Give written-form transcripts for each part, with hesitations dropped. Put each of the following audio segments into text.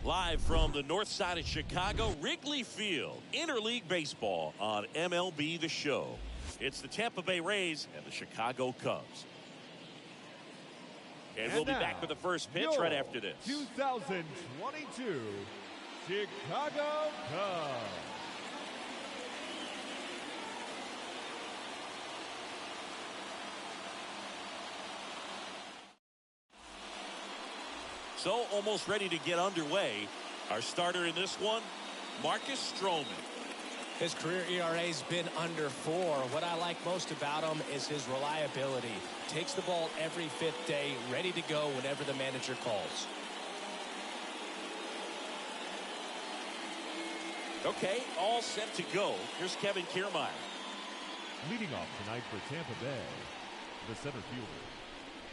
Live from the north side of Chicago, Wrigley Field, interleague baseball on MLB The Show. It's the Tampa Bay Rays and the Chicago Cubs. And we'll be back with the first pitch right after this. 2022 Chicago Cubs. So almost ready to get underway. Our starter in this one, Marcus Stroman. His career ERA's been under 4. What I like most about him is his reliability. Takes the ball every 5th day, ready to go whenever the manager calls. Okay, all set to go. Here's Kevin Kiermaier. Leading off tonight for Tampa Bay, the center fielder,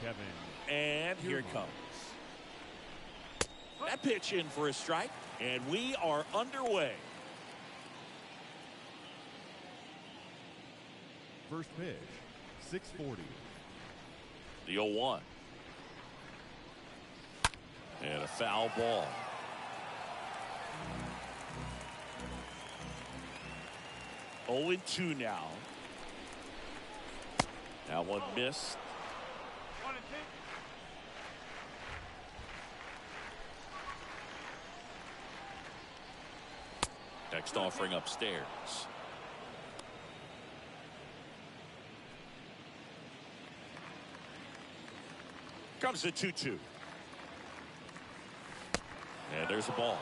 Kevin. And here it comes. That pitch in for a strike, and we are underway. First pitch, 640. The 0-1. And a foul ball. Oh and 2 now. That one missed. 1 and 2. Next offering upstairs. Comes the 2-2. And there's a ball.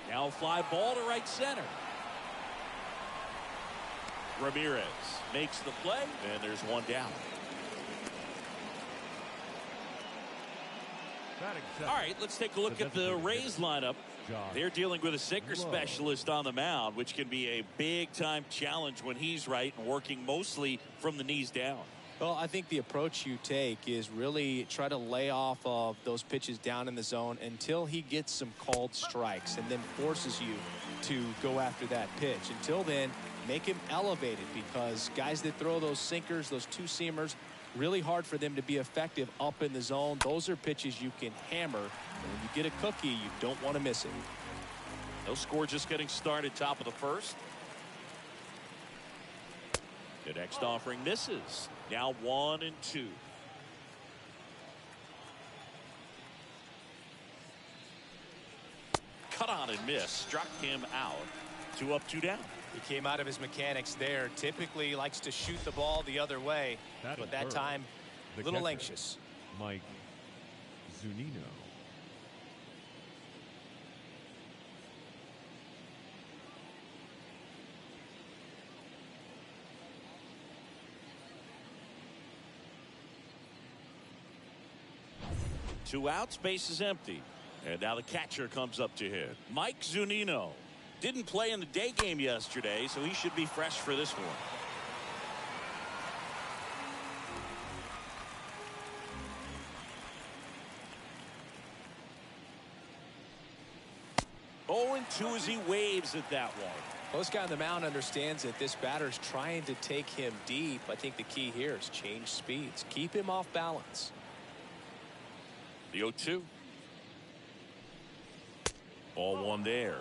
Now fly ball to right center. Ramirez makes the play, and there's one down. All right, let's take a look at the Rays lineup. They're dealing with a sinker specialist on the mound, which can be a big-time challenge when he's right and working mostly from the knees down. Well, I think the approach you take is really try to lay off of those pitches down in the zone until he gets some called strikes and then forces you to go after that pitch. Until then, make him elevated, because guys that throw those sinkers, those two-seamers, really hard for them to be effective up in the zone. Those are pitches you can hammer. And when you get a cookie, you don't want to miss it. No score, just getting started, top of the first. The next offering misses. Now 1 and 2. Cut on and miss. Struck him out. 2 up, 2 down. He came out of his mechanics there. Typically likes to shoot the ball the other way, but that time a little anxious. Mike Zunino. Two outs, base is empty. And now the catcher comes up to hit. Mike Zunino. Didn't play in the day game yesterday, so he should be fresh for this one. Oh, and 2 as he waves at that one. Well, this guy on the mound understands that this batter's trying to take him deep. I think the key here is change speeds. Keep him off balance. The 0-2. Ball 1 there.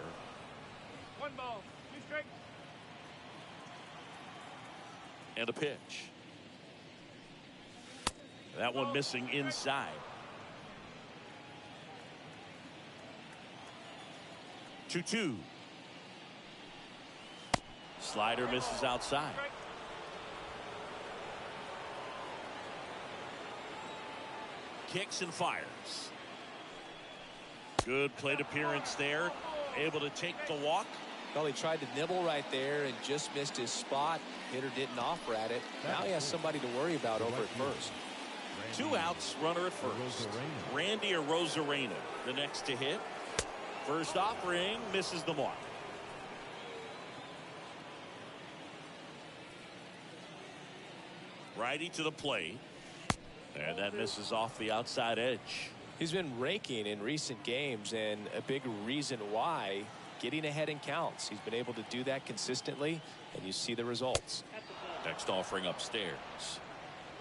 1 ball, 2 strikes. And a pitch. That one missing inside. 2-2. Slider misses outside. Kicks and fires. Good plate appearance there. Able to take the walk. Well, he tried to nibble right there and just missed his spot. Hitter didn't offer at it. Now he has somebody to worry about over at first. 2 outs, runner at first. Randy Arozarena, the next to hit. First offering, misses the mark. Righty to the plate. And that misses off the outside edge. He's been raking in recent games, and a big reason why, getting ahead in counts. He's been able to do that consistently, and you see the results. At the ball. Next offering upstairs.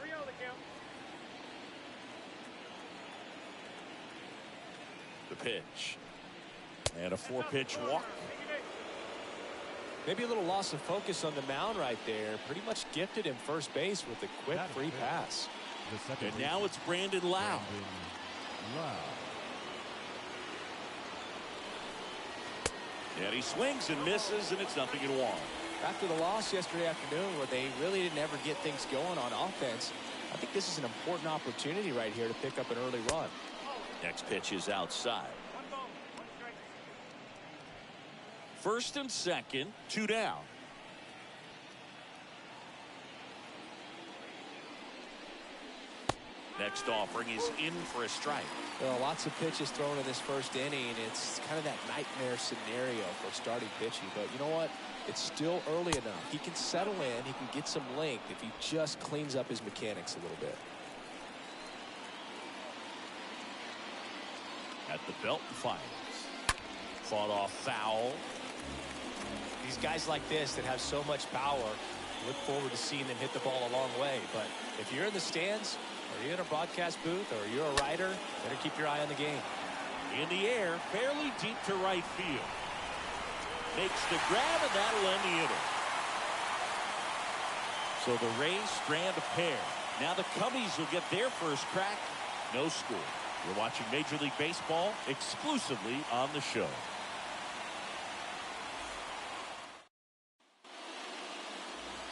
3-0 the count. The pitch. And a 4-pitch walk. Maybe a little loss of focus on the mound right there. Pretty much gifted him first base with a quick free pass. And now it's Brandon Lau. And he swings and misses, and it's 0-1. After the loss yesterday afternoon where they really didn't ever get things going on offense, I think this is an important opportunity right here to pick up an early run. Next pitch is outside. 1 ball, 1 strike. First and second, 2 down. Next offering is in for a strike. Well, lots of pitches thrown in this first inning. It's kind of that nightmare scenario for starting pitching. But you know what? It's still early enough. He can settle in. He can get some length if he just cleans up his mechanics a little bit. At the belt and fires. Fought off foul. These guys like this that have so much power, look forward to seeing them hit the ball a long way. But if you're in the stands, or you're in a broadcast booth, or you're a writer, better keep your eye on the game. In the air, fairly deep to right field. Makes the grab, and that'll end the inning. So the Rays strand a pair. Now the Cubbies will get their first crack. No score. You're watching Major League Baseball exclusively on the show.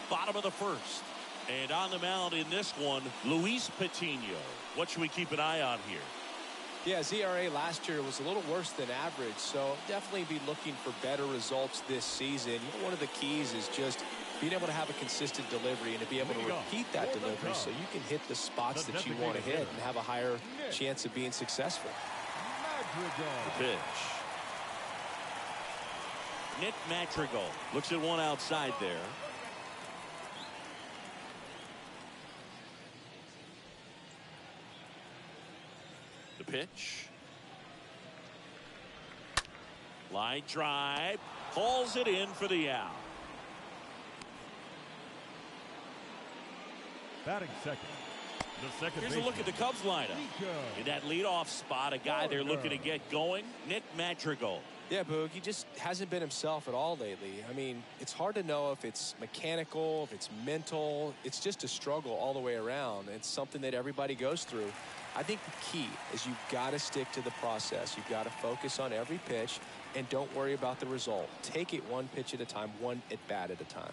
Bottom of the first. And on the mound in this one, Luis Patino. What should we keep an eye on here? Yeah, his ERA last year was a little worse than average, so definitely be looking for better results this season. You know, one of the keys is just being able to have a consistent delivery and to be able to repeat that delivery so you can hit the spots that you want to hit and have a higher chance of being successful. The pitch. Nick Madrigal looks at one outside there. The pitch. Line drive. Hauls it in for the out. Batting second. The second Here's a look at the Cubs lineup. In that leadoff spot, a guy they're looking to get going, Nick Madrigal. Yeah, Boog, he just hasn't been himself at all lately. I mean, it's hard to know if it's mechanical, if it's mental. It's just a struggle all the way around. It's something that everybody goes through. I think the key is you've got to stick to the process. You've got to focus on every pitch and don't worry about the result. Take it one pitch at a time, one at bat at a time.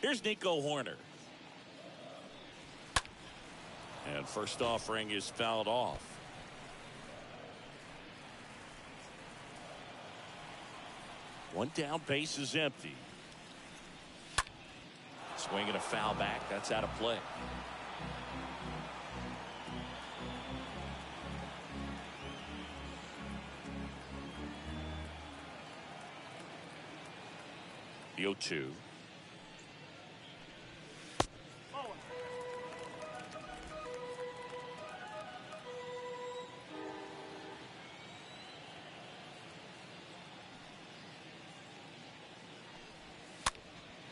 Here's Nico Horner. And first offering is fouled off. One down, base is empty. Swinging a foul back. That's out of play. The 0-2.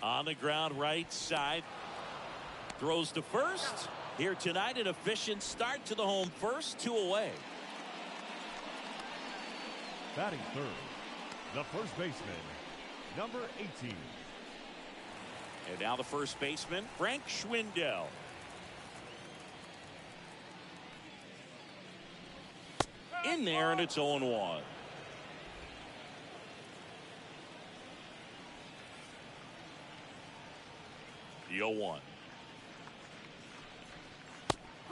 On the ground, right side. Throws to first. Here tonight, an efficient start to the home first. 2 away. Batting third, the first baseman, number 18. And now the first baseman, Frank Schwindel. In there, and it's 0-1. The 0-1.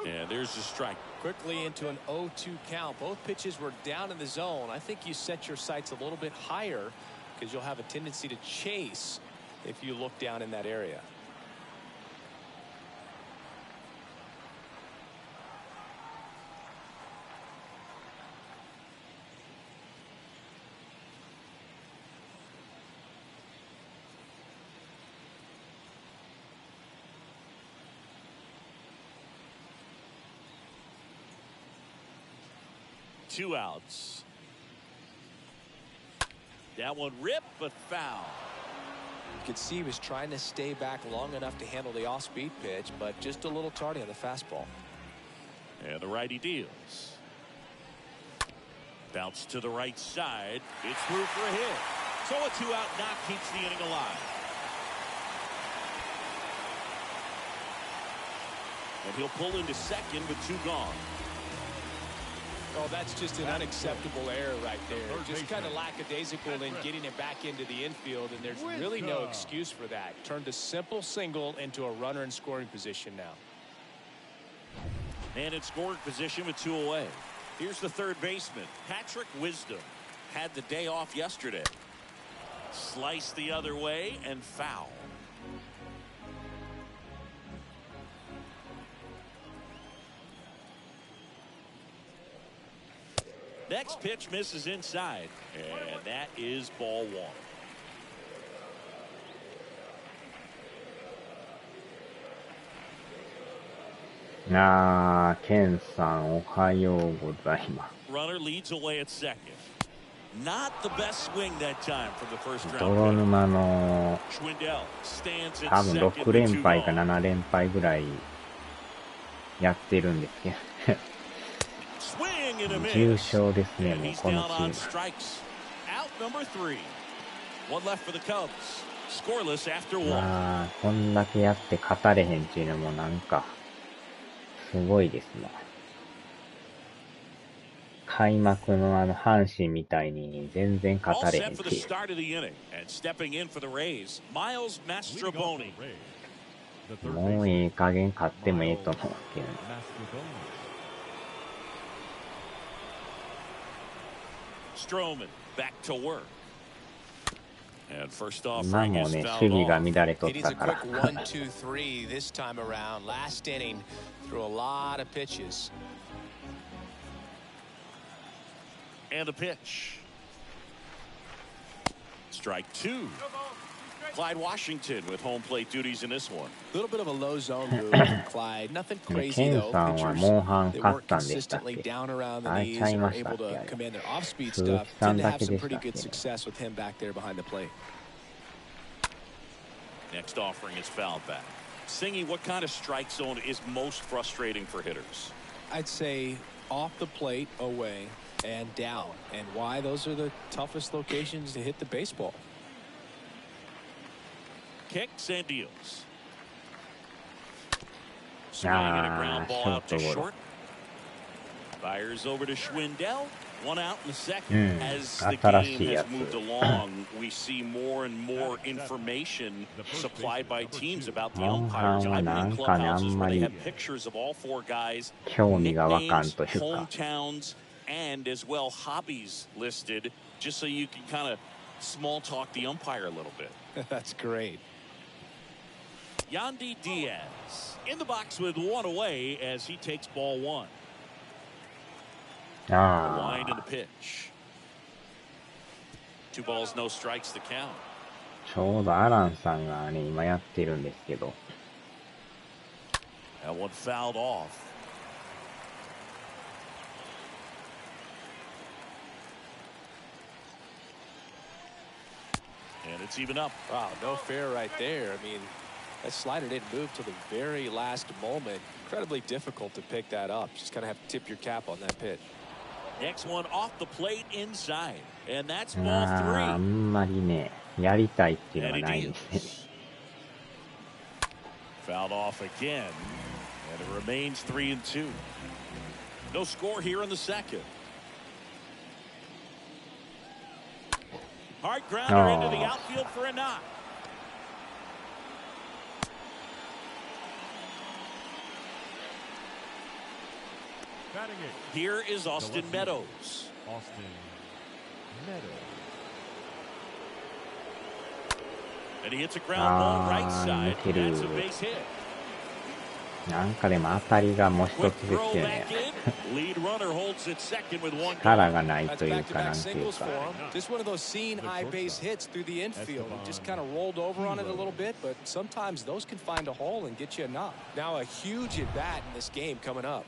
And there's the strike. Quickly into an 0-2 count. Both pitches were down in the zone. I think you set your sights a little bit higher because you'll have a tendency to chase if you look down in that area. 2 outs. That one ripped, but foul. You could see he was trying to stay back long enough to handle the off-speed pitch, but just a little tardy on the fastball. And the righty deals. Bounce to the right side. It's through for a hit. So a 2-out knock keeps the inning alive. And he'll pull into second with 2 gone. Oh, that's just an unacceptable error right there. Just kind of lackadaisical in getting it back into the infield, and there's really no excuse for that. Turned a simple single into a runner in scoring position now. And in scoring position with 2 away. Here's the third baseman, Patrick Wisdom. Had the day off yesterday. Sliced the other way and foul. Next pitch misses inside, and that is ball 1. Ken さん、おはようございます。Runner leads away at second. Not the best swing that time from the first round. 泥沼の Schwindel stands at 多分 second 6 with 連 2 敗か gone. 7連敗ぐらいやってるんですけど、 Swing and a 重 miss. 傷ですね、 And もう he's この down チー on ム。 strikes. Out number 3. One left for the Cubs. Scoreless after 1. まあ、こんだけやって勝たれへんっていうのもなんか、すごいですな。開幕の阪神みたいに全然勝 All たれへん set っ for て the いう。 start of the inning. And stepping in for the Rays, Miles Leading off Mastroboni. the Rays, the third もう baseman, いい加減勝ってもええと思うけど。 Mastroboni. Stroman back to work. And first off, 今 Frank も is ね、 fouled 守備が off. 乱れとっ It is た a か quick ら。 1-2-3 this time around. Last inning, threw a lot of pitches. And a pitch. Strike 2. Clyde Washington with home plate duties in this one. A little bit of a low zone move from Clyde. Nothing crazy Ken though. さんは Pitchers モンハン that 勝っ work たんでしたっ consistently け？ down around the あれ knees ちゃい and ま are したっ able け？ to あれ。 command their off-speed 鈴 stuff. 木さ Tend ん to だ have け some でした pretty っけ good ね。 success with him back there behind the plate. Next offering is fouled back. Singy, what kind of strike zone is most frustrating for hitters? I'd say off the plate, away, and down. And why? Those are the toughest locations to hit the baseball. Kicks and deals. Swing and a ground ball out to short. Fires over to Schwindel. 1 out in the second. As the game has moved along, we see more and more information supplied by teams about the umpires. I've been in clubhouses where they have pictures of all 4 guys, 興味がわかん nicknames, というか。 hometowns, and as well hobbies listed, just so you can kind of small talk the umpire a little bit. That's great. Yandy Diaz in the box with 1 away as he takes ball 1. The wind and the pitch. 2 balls, no strikes to count. ちょうどアランさんがね、今やってるんですけど。 That one fouled off. And it's even up. Wow, no fair right there. I mean, that slider didn't move till the very last moment. Incredibly difficult to pick that up. Just kind of have to tip your cap on that pitch. Next one off the plate inside. And that's あ ball あ、あ 3. んまりね、やりたいっていうの And が he ないんですね。 deals. Fouled off again. And it remains 3 and 2. No score here in the second. Hard grounder into the outfield for a knock. Batting it, Here is Austin Meadows. Austin Meadows. And he hits a ground ball right side. 似てる。 That's a base hit. なんかでも当たりがもう一 Quick つですよ throw ね。 back in. Lead runner holds it second with 1 力 gone. がない That's というか、な back-to-back んていう singles か for。him. Just one of those seeing eye base hits through the infield. He just kind of rolled over on it a little bit, but sometimes those can find a hole and get you a knock. Now a huge at bat in this game coming up.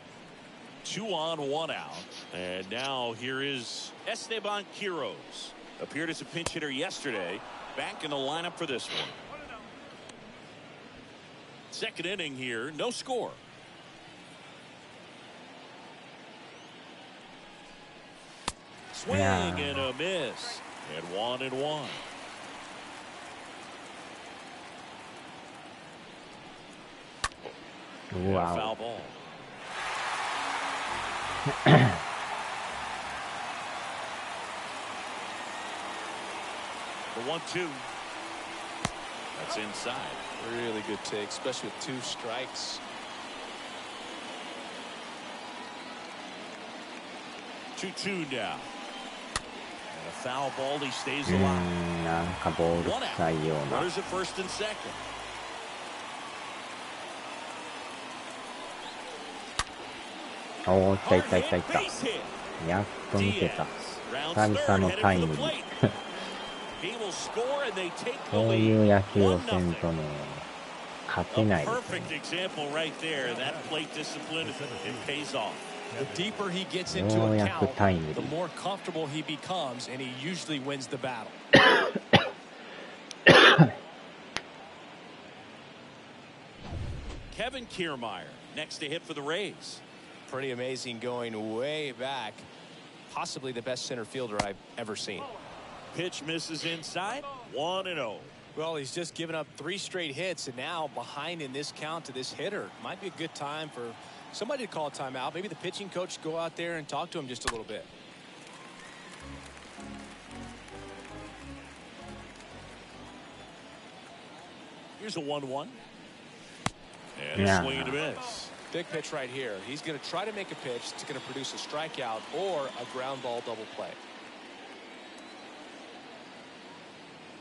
2 on, 1 out. And now here is Esteban Quiroz. Appeared as a pinch hitter yesterday. Back in the lineup for this one. Second inning here, no score. Swing and a miss. And 1-1. Wow. Foul ball. The 1-2. That's inside. Really good take, especially with 2 strikes. 2-2 now. And a foul ball. He stays alive. なんかボール臭いような。 Runners at first and second. おー、来たいたいたいた。やっと抜けた。久々のタイムリー。こういう野球をせんとね、勝てないですね。The deeper he gets into a count, the more comfortable he becomes, and he usually wins the battle. Kevin Kiermaier next to hit for the Rays. Pretty amazing, going way back. Possibly the best center fielder I've ever seen. Pitch misses inside. 1-0. Well, he's just given up 3 straight hits, and now behind in this count to this hitter. Might be a good time for somebody to call a timeout. Maybe the pitching coach go out there and talk to him just a little bit. Here's a 1-1. And a swing and a miss. Big pitch right here. He's going to try to make a pitch that's going to produce a strikeout or a ground ball double play.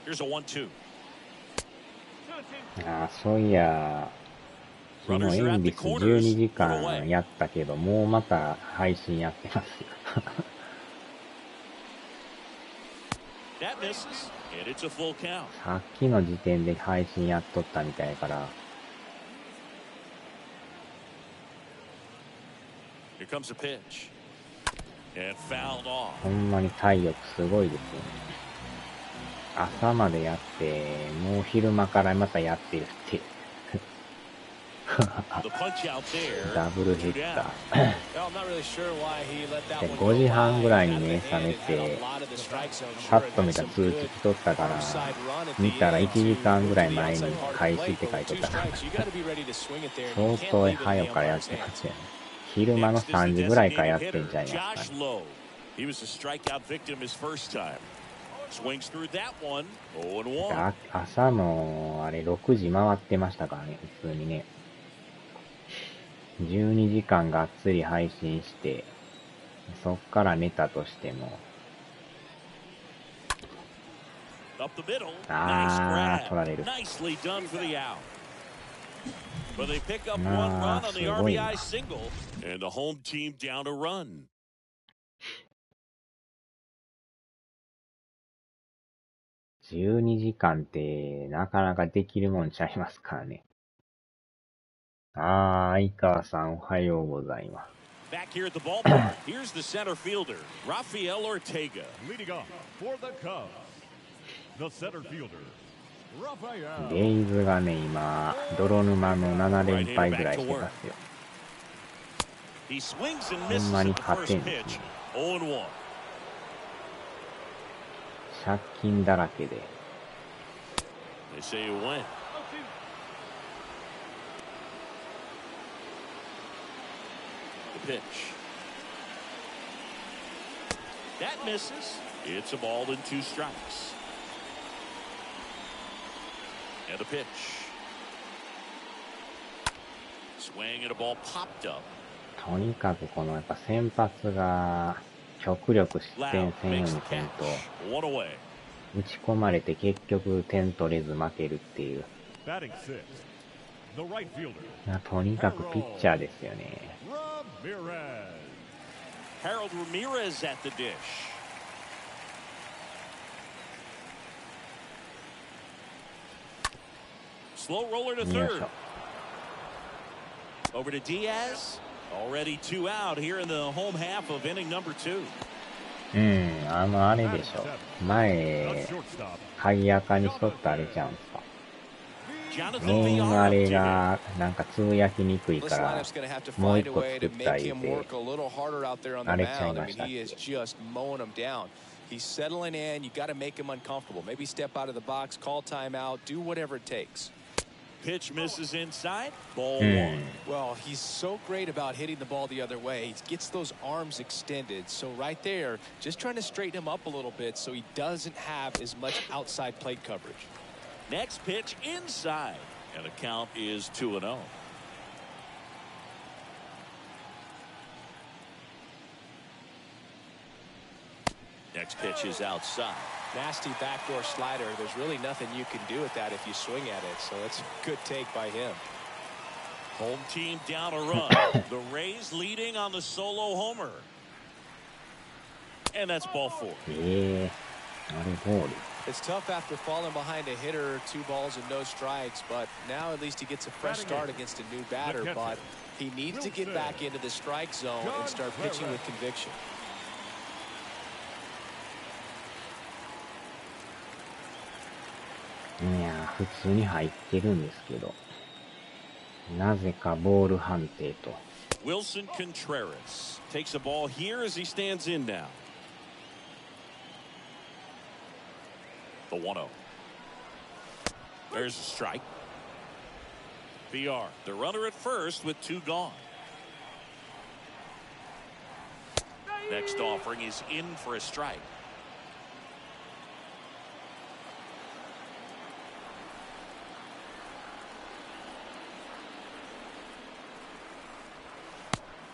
Here's a 1-2. ああ、そういや、昨日エンビス12時間やったけど、もうまた配信やってますよ。さっきの時点で配信やっとったみたいやから。ほんまに体力すごいですよね。朝までやって、もう昼間からまたやってるっていう。ダブルヘッダー。で、5時半ぐらいに目覚めて、パッと見た通知来とったから、見たら1時間ぐらい前に開始って書いてたから、相当早くからやってますよね。昼間の3時ぐらいからやってんじゃいますかね。朝のあれ6時回ってましたからね、普通にね。12時間がっつり配信して、そっから寝たとしても。あー、取られる。あー、すごいな。12時間ってなかなかできるもんちゃいますからね。あー、相川さんおはようございます。Back here at the ballpark, here's the center fielder, Rafael Ortega. Leading off for the Cubs, the center fielder, Rafael. レイズがね、今、泥沼の7連敗ぐらいしてますよ。ほんまに勝てんですね。借金だらけで。They say you win. The pitch. That misses. It's a ball and 2 strikes. And the pitch. Swing and a ball popped up. とにかくこのやっぱ先発が極力失点せんようにせんと打ち込まれて結局点取れず負けるっていう。とにかくピッチャーですよね。Harold Ramirez at the dish. Slow roller to third. Over to Diaz. Already 2 out here in the home half of inning number 2. あれでしょ。前、鍵垢にしとったあれじゃんすか。メインのあれが、なんかつぶやきにくいから、もう一個作ったりで、あれちゃいましたっけ。He's settling in. You got to make him uncomfortable. Maybe step out of the box, call timeout, do whatever it takes. Pitch misses inside. Ball 1. Well, he's so great about hitting the ball the other way. He gets those arms extended. So right there, just trying to straighten him up a little bit so he doesn't have as much outside plate coverage. Next pitch inside. And the count is 2-0. Next pitch is outside. Nasty backdoor slider. There's really nothing you can do with that if you swing at it. So it's a good take by him. Home team down a run. The Rays leading on the solo homer. And that's ball 4. Yeah. It's tough after falling behind a hitter, 2 balls and no strikes, but now at least he gets a fresh start against a new batter, but he needs to get back into the strike zone and start pitching with conviction. いや、普通に入ってるんですけど、なぜかボール判定と。Wilson Contreras takes a ball here as he stands in now. The 1-0. There's a strike. VR, the runner at first with 2 gone. Next offering is in for a strike.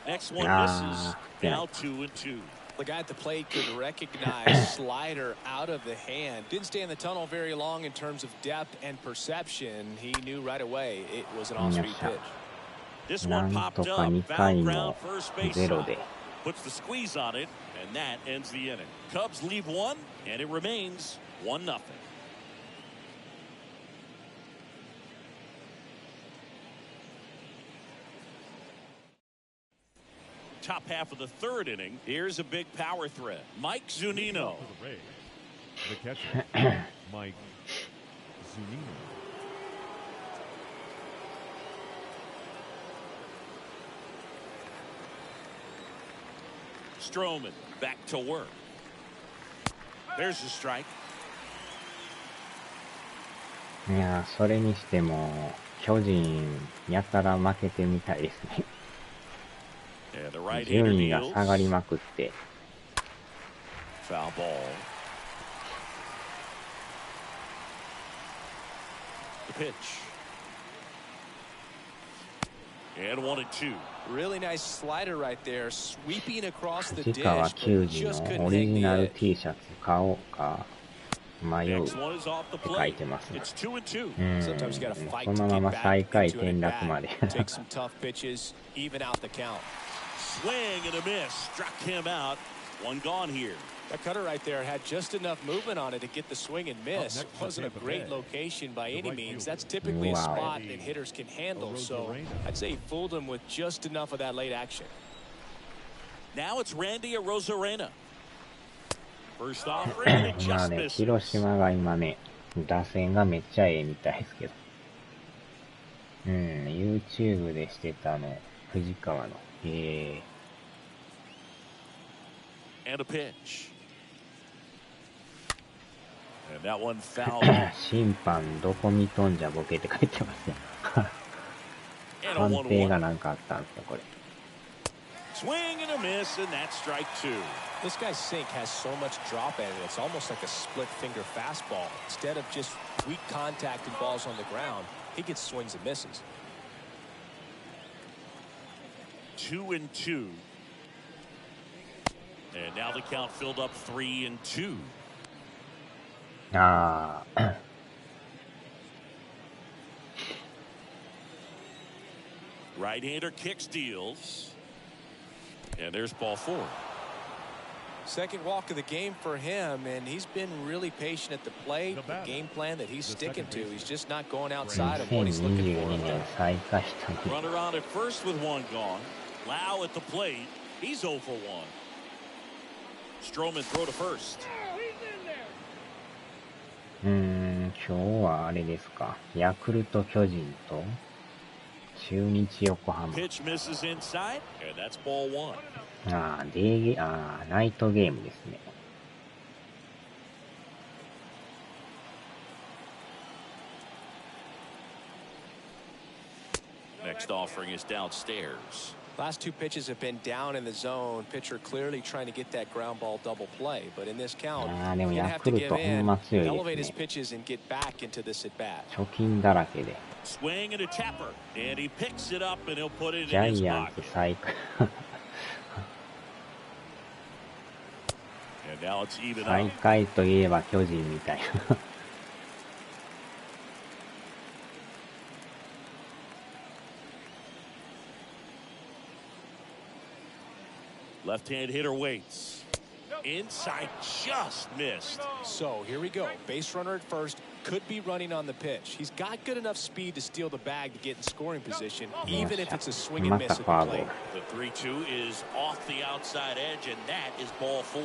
Next one misses. Now 2-2. The guy at the plate could recognize slider out of the hand. Didn't stay in the tunnel very long in terms of depth and perception. He knew right away it was an off-speed pitch. This one popped up. Foul ground first base side. Puts the squeeze on it, and that ends the inning. Cubs leave 1, and it remains 1-0. Top half of the 3rd inning. Here's a big power threat. Mike Zunino. The catcher, Mike Zunino. Stroman back to work. There's a strike. いや、それにしても巨人やたら負けてみたいですね。順位が下がりまくって。Foul ball. The pitch. And 1-2. Really nice slider right there, sweeping across the dish. 藤川球児のオリジナル T シャツ買おうか迷うって書いてますね。このまま最下位転落まで。Take some tough pitches, even out the count. Swing and a miss, struck him out. 1 gone here. That cutter right there had just enough movement on it to get the swing and miss. It wasn't a great location by any means. That's typically a spot that hitters can handle. So I'd say he fooled him with just enough of that late action. Now it's Randy Arozarena. First offering and it just misses. 広島が今ね、打線がめっちゃええみたいですけど。YouTube でしてたの、藤川の。And a pitch. And that one fouled. 審判どこ見とんじゃボケって書いてますよ。判定がなんかあったんですよ、これ。Swing and a miss, and that's strike 2. This guy's sink has so much drop in it. It's almost like a split finger fastball. Instead of just weak contact and balls on the ground, he gets swings and misses. 2-2. And now the count filled up 3-2. Right-hander kicks, deals. And there's ball 4. Second walk of the game for him, and he's been really patient at the plate. The game plan that he's sticking to. He's just not going outside of what he's looking for. Runner on at first with 1 gone. Lau at the plate. He's 0 for 1. Stroman throw to first. 今日はあれですか。ヤクルト巨人と中日横浜。Pitch misses inside, and that's ball 1. ナイトゲームですね。Next offering is downstairs. Last two pitches have been down in the zone. Pitcher clearly trying to get that ground ball double play, but in this count,でも he's gonna ヤ have ク to ルト give ほんま in, 強い elevate で his すね。 pitches and get back into this at bat. 貯金だらけで。Swing and a tapper, and he picks it up and he'll put it ジ in ャ his イアン pocket. ツ最下 And now it's even 最 up. 下位といえば巨人みたいな。Left-hand hitter waits. Inside, just missed. So here we go. Base runner at first, could be running on the pitch. He's got good enough speed to steal the bag to get in scoring position, even if it's a swing and miss at the plate. The 3-2 is off the outside edge, and that is ball 4.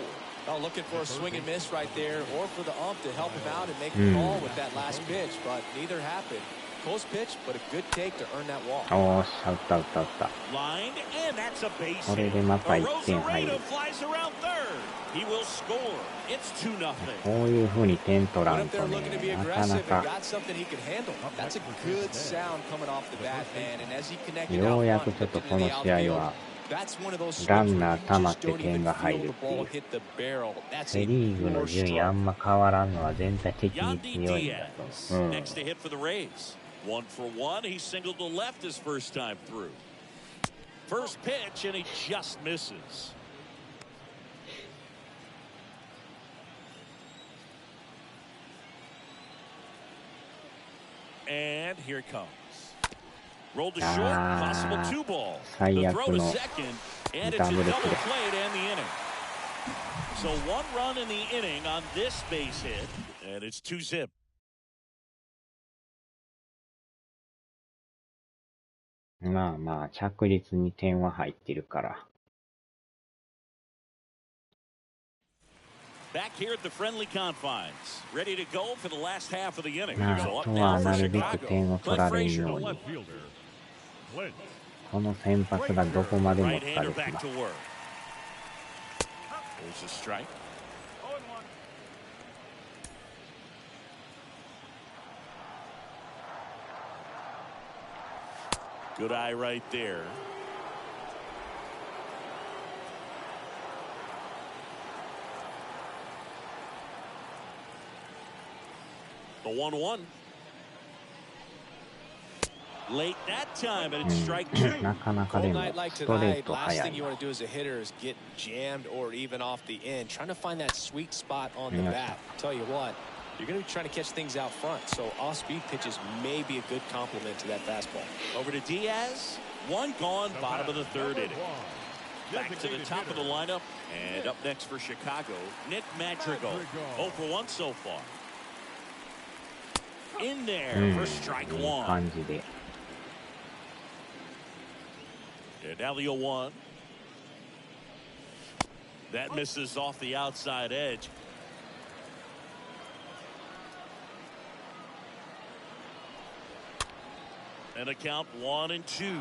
Oh, looking for a swing and miss right there, or for the ump to help him out and make the call with that last pitch, but neither happened. Close pitch, but a good take to earn that walk. おーし、打った打った打った。 Lined, and that's a base これ hit. でまた1点入る。 Rosarito flies around third. He will score. It's 2-0. こういう風に点取ら Went ん up と there ね、 looking to be なか aggressive な and か got something he could handle. That's a good sound coming off the bat, man. And as he connected よ out うや front, くちょっと put it こ into の the 試合 outfield. は That's one of those ラ swings ン where ナ you ー溜まっ just て don't 点 even が入 feel る the ってい ball う。 hit the barrel. That's セ a リーグの poor 順位 stroke. あんま変わらんのは全体的に Yandy 強いんだと Diaz 思う。next to hit for the Rays. 1 for 1. He singled to left his first time through. First pitch, and he just misses. And here it comes. Rolled to short, possible 2 ball. 最 The 悪 throw to の second, and it's a ダブル double プレー。 play to end the inning. So 1 run in the inning on this base hit, and it's 2-zip. まあまあ、着実に点は入ってるから。Back here at the friendly confines, ready to go for the last half of the inning. まあ、 So あ up とは now な for るべく Chicago. 点を取られんよう The に、 left fielder, Clint. この先発がどこまでも疲 Right-hander れて back ます。 to work. There's a strike. 0-1. Good eye right there. The 1-1. Late that time, and it's strike 2. なかなかで Cold も night like ストレー tonight, ト last 速 thing い you な。 want to do as a hitter is get jammed or even off the end, trying to find that sweet spot on the Yes. bat. Tell you what, you're going to be trying to catch things out front, so off-speed pitches may be a good complement to that fastball. Over to Diaz. 1 gone, bottom of the third inning. Back to the top of the lineup, and up next for Chicago, Nick Madrigal. 0 for 1 so far. In there for strike いい 1. 感じで。 And now the 0-1. That misses off the outside edge. And a count 1-2.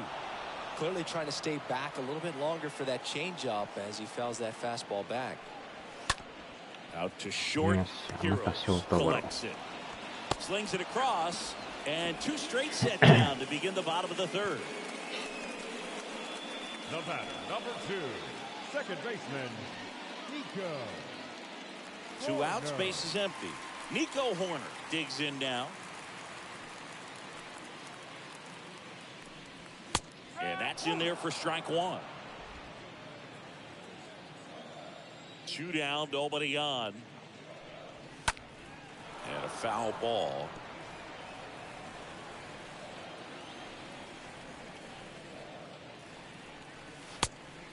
Clearly trying to stay back a little bit longer for that changeup as he fouls that fastball back. Out to short. Yes, Heroes またショートゴロ。 collects it. Slings it across. And 2 straight set down to begin the bottom of the third. The batter, number 2, second baseman, Nico. 2 outs, Horner. base is empty. Nico Horner digs in now. And that's in there for strike 1. 2 down, nobody on. And a foul ball.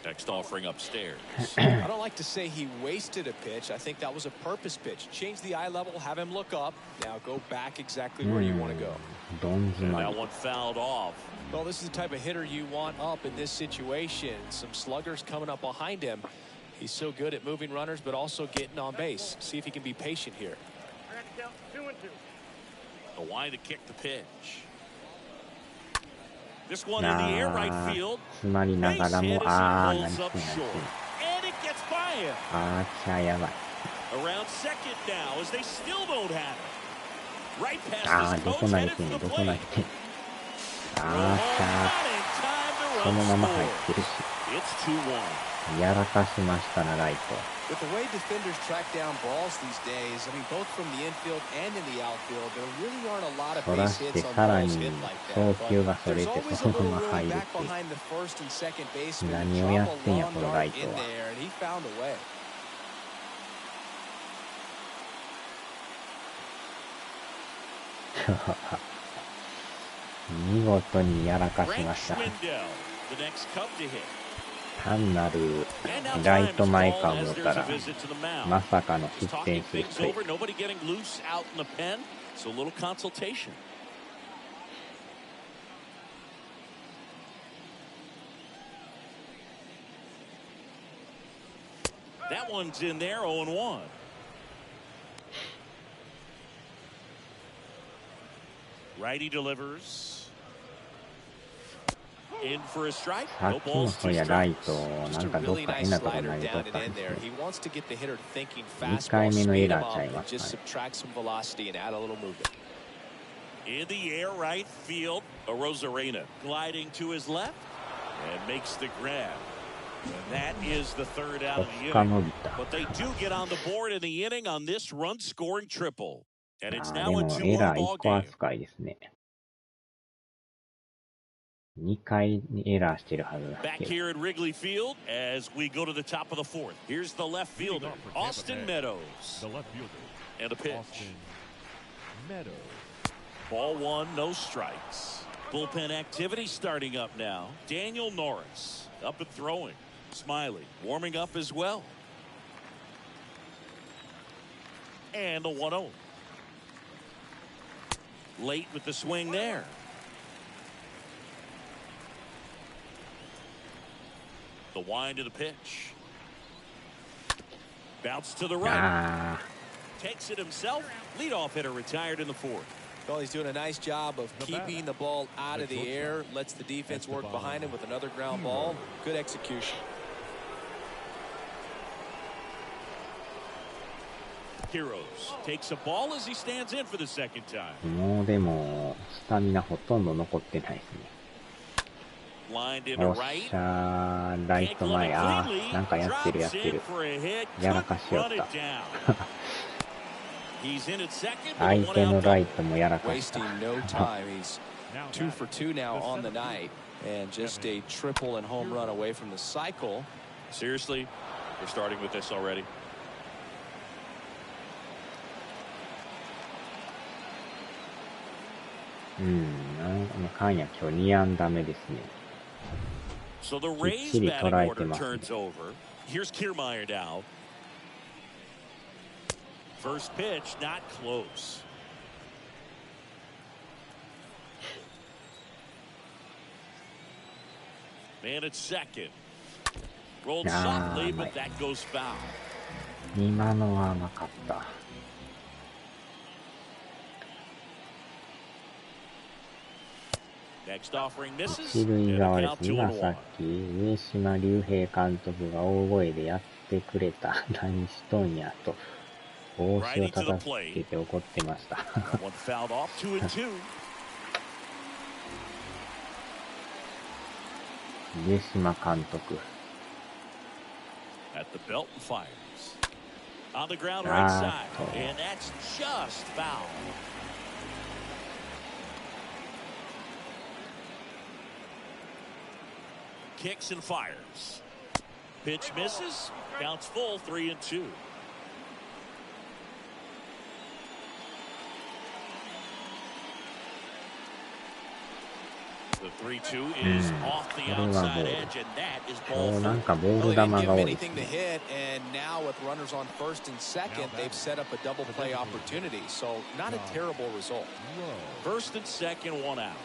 Next offering upstairs. I don't like to say he wasted a pitch. I think that was a purpose pitch. Change the eye level, have him look up. Now go back exactly where you want to go. And that one fouled off. Well, this is the type of hitter you want up in this situation. Some sluggers coming up behind him. He's so good at moving runners, but also getting on base. See if he can be patient here. I got to count 2-2. A wide to kick the pitch. This one in the air right field. Base hit as he rolls up short. And it gets by him. Around second now as they still don't have it. Right past his coach, headed for the plate. Not in time to run score. It's 2-1. With the way defenders track down balls these days, I mean, both from the infield and in the outfield, there really aren't a lot of base hits on balls hit like that. But there's always a little room back behind the first and second baseman to drop a long dart in there, and he found a way. The next cup to hit. 単なるライト前か思ったらまさかの失点するという。Nobody getting loose out in the pen. So a little consultation. That one's in there, 0-1. Righty delivers. In for a strike. さっきもそういやライトなんかどっか変なとこ投げとったんですね。2回目のエラーちゃいますね。In the air right field, Arozarena gliding to his left and makes the grab. And that is the third out of the inning. But they do get on the board in the inning on this run-scoring triple. And it's now a 2-1 ball game. 2回エラーしてるはずだ Back here at Wrigley Field as we go to the top of the fourth. Here's the left fielder, Austin Meadows. The left fielder. And a pitch. Austin Meadows. Ball one, no strikes. Bullpen activity starting up now. Daniel Norris up and throwing. Smiley warming up as well. And the 1-0. Late with the swing there. The wind of the pitch. Bounce to the right. Takes it himself. Leadoff hitter retired in the fourth. Well, he's doing a nice job of keeping the ball out of the air. Lets the defense work behind him with another ground ball. Good execution. Heroes takes a ball as he stands in for the second time. もうでもスタミナほとんど残ってないですね。よっしゃー、ライト前、なんかやってる。やらかしよった。相手のライトもやらかした。2 for 2 now on the night, and just a triple and home run away from the cycle. Seriously, we're starting with this already. So the Rays batting order turns over. Here's Kiermaier now. First pitch, not close. Man at second. Rolled softly, but that goes foul. 今のは甘かった。一塁側です。今さっき上島竜兵監督が大声でやってくれた何しとんやと帽子を叩きつけて怒ってました。上島監督。Kicks and fires. Pitch misses. Counts full, 3-2. The 3-2 is off the outside edge, and that is ball なん four. かボー Well, ル they 球 didn't が give 多 him いです anything to ね。 hit, and now with runners on first and second, they've set up a double play opportunity. So not a terrible result. First and second, one out.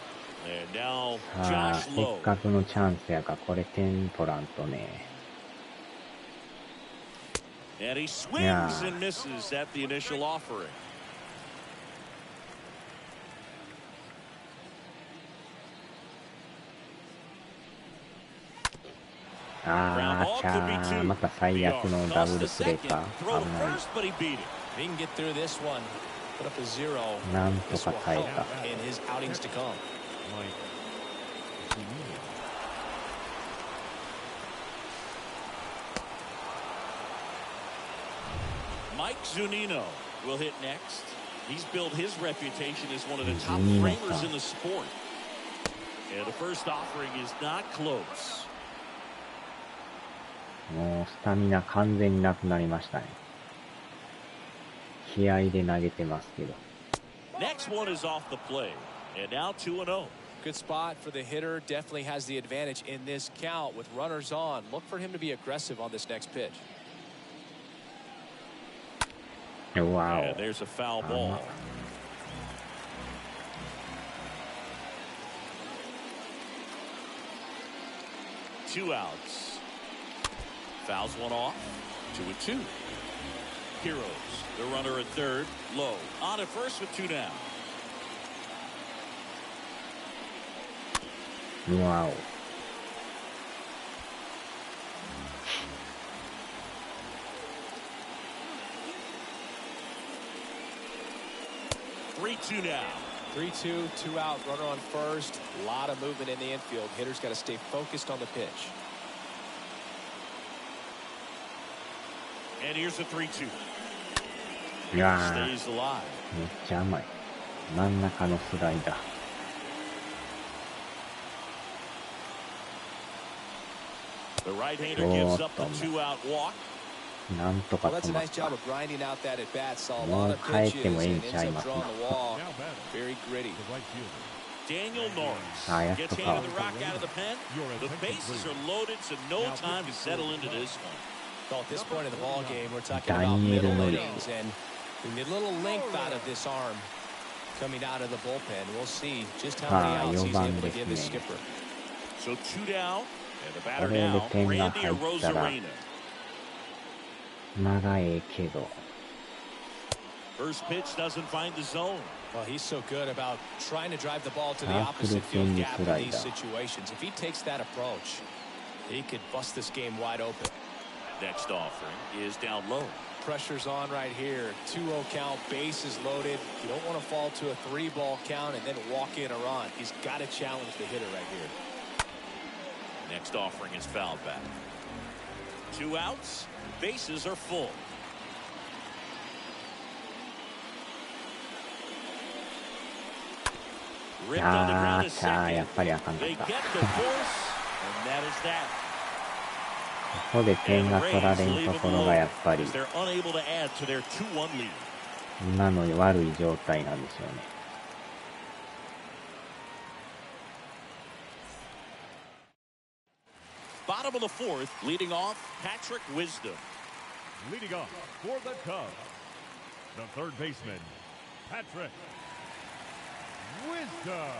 And now さあ、 Josh せ Lowe. っかくのチャンスやから、これ点取らんとね。 And he swings Yeah. and misses at the initial offering. あー、ちゃー、また最悪のダブルプレーか。危ない。 But he beat it. If he can get through this one, put up a zero. なんと This か will 耐え help た。 in his outings to come. Mike Zunino will hit next. He's built his reputation as one of the top Zunino-san. framers in the sport. And the first offering is not close. もうスタミナ完全になくなりましたね。気合で投げてますけど。 Next one is off the play. And now 2-0. Good spot for the hitter. Definitely has the advantage in this count with runners on. Look for him to be aggressive on this next pitch. Wow. And there's a foul ball. Two outs. Fouls one off. 2-2. Heroes, the runner at third. Low on at first with two down. Wow. Three-two now. 3-2, two out, runner on first. A lot of movement in the infield. Hitter's got to stay focused on the pitch. And here's the 3-2. いやー、 Stays alive. めっちゃ甘い。真ん中のスライダー。 The right-hander gives up the two-out walk. なんとか Well, that's 止 a まっ nice た。 job of grinding out that at bat. Saw a も lot う of 帰っ pitches てもええん and ちゃい ends ま up す drawing か。 the wall. Very gritty. Daniel Norris Ah, yeah, gets so handed the far. rock out of the pen. The bases are loaded, so no time to settle into this one. So at this point in the ball game, we're talking about Daniel middle Norris. innings, and we need a little length out of this arm coming out of the bullpen. We'll see just how many outs he's able to give his skipper. So two down, and the こ batter れで now, 点が Randy 入ったら Arozarena. まだええけど。 First pitch doesn't find the zone. Well, he's so good about trying to drive the ball to the Ah, opposite pretty field thin gap in slider. these situations. If he takes that approach, he could bust this game wide open. Next offering is down low. Pressure's on right here. 2-0 count, bases loaded. You don't want to fall to a 3-ball count and then walk in a run. He's got to challenge the hitter right here. Next offering is fouled back. Two outs, bases are full. Ripped on the ground to second. やっぱりあかんかっ They た。 get the force, and that is that. ここで点 And が the 取ら Rays れん leave と it ころがやっ alone ぱり as they're unable to add to their 2-1 lead. 今の悪い状態なんでしょうね。Bottom of the fourth, leading off, Patrick Wisdom. Leading off for the Cubs, the third baseman, Patrick Wisdom.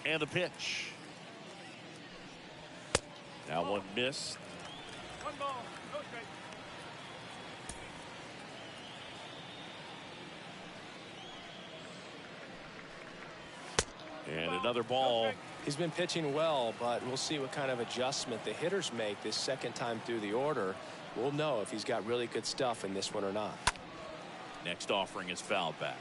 And the pitch. Now one missed. 1 ball, no strike. And another ball. He's been pitching well, but we'll see what kind of adjustment the hitters make this second time through the order. We'll know if he's got really good stuff in this one or not. Next offering is fouled back.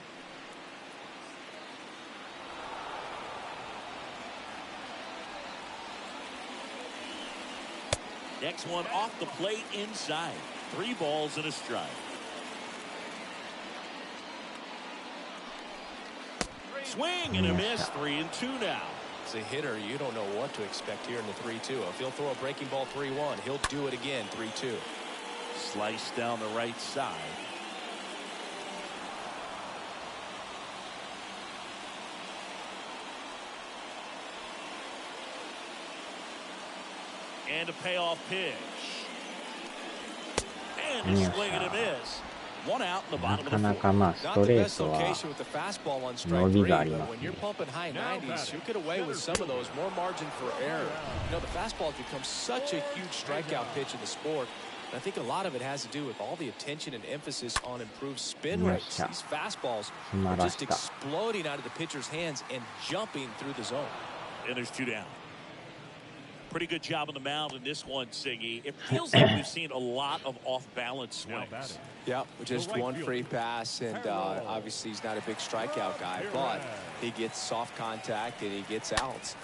Next one off the plate inside. 3 balls and a strike. Swing and a miss. 3-2 now. As a hitter, you don't know what to expect here in the 3-2. If he'll throw a breaking ball 3-1, he'll do it again 3-2. Slice down the right side. And a payoff pitch. And a swing and a miss. One out in the bottom of the fourth. なかなかまあストレートは伸びがありますね。 When you're pumping high 90s, you get away with some of those, more margin for error. You know, the fastball has become such a huge strikeout pitch in the sport. And I think a lot of it has to do with all the attention and emphasis on improved spin rates. These fastballs are just exploding out of the pitcher's hands and jumping through the zone. And there's two down. Pretty good job on the mound in this one, Siggy. It feels like we've seen a lot of off-balance swings. Yeah, just one free pass, and obviously he's not a big strikeout guy, but he gets soft contact and he gets outs.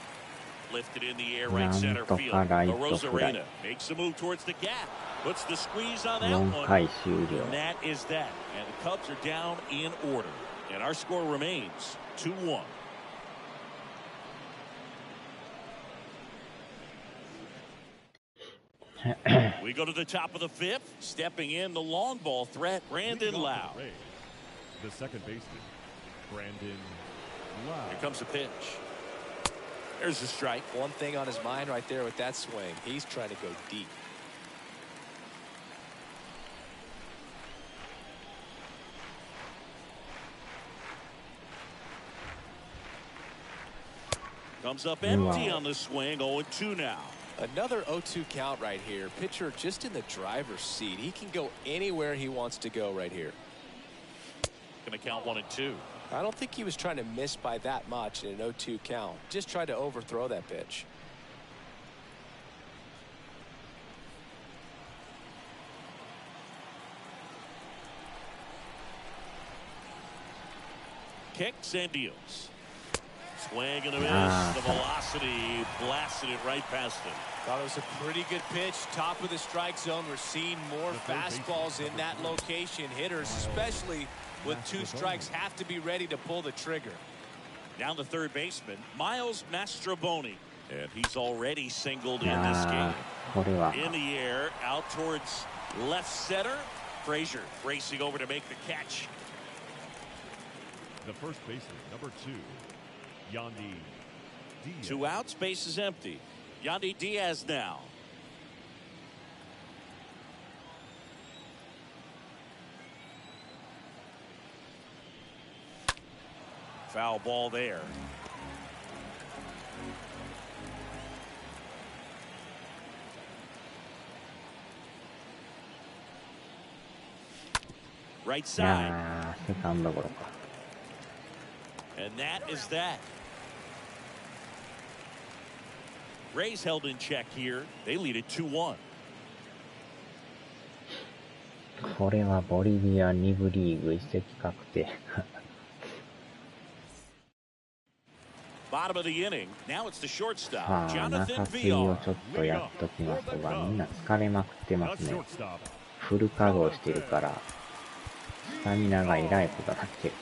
Lifted in the air, right center field. Rosarena makes a move towards the gap. Puts the squeeze on that one. And that is that. And the Cubs are down in order. And our score remains 2-1. We go to the top of the fifth. Stepping in, the long ball threat, Brandon Lau. The second baseman, Brandon Lau. Here comes the pitch. There's the strike. One thing on his mind right there with that swing. He's trying to go deep. Comes up empty on the swing. 0-2 now. Another 0-2 count right here. Pitcher just in the driver's seat. He can go anywhere he wants to go right here. Going to count 1-2. I don't think he was trying to miss by that much in an 0-2 count. Just tried to overthrow that pitch. Kicks and deals. Swing and a miss. The velocity blasted it right past him. Thought it was a pretty good pitch. Top of the strike zone. We're seeing more fastballs in that location. Hitters, especially with two strikes, have to be ready to pull the trigger. Down the third baseman, Miles Mastrobuoni. And he's already singled in this game. In the air, out towards left center. Frazier racing over to make the catch. The first baseman, number 2. Yandy Diaz. 2 outs, base is empty. Yandy Diaz now. Foul ball there. Right side. And that is that. Rays held in check here. They lead it 2-1. これはボリビア2部リーグ移籍確定。Bottom of the inning. Now it's the shortstop. さあ、中継をちょっとやっときますが、みんな疲れまくってますね。フル稼働してるから、スタミナがえらいことになってる。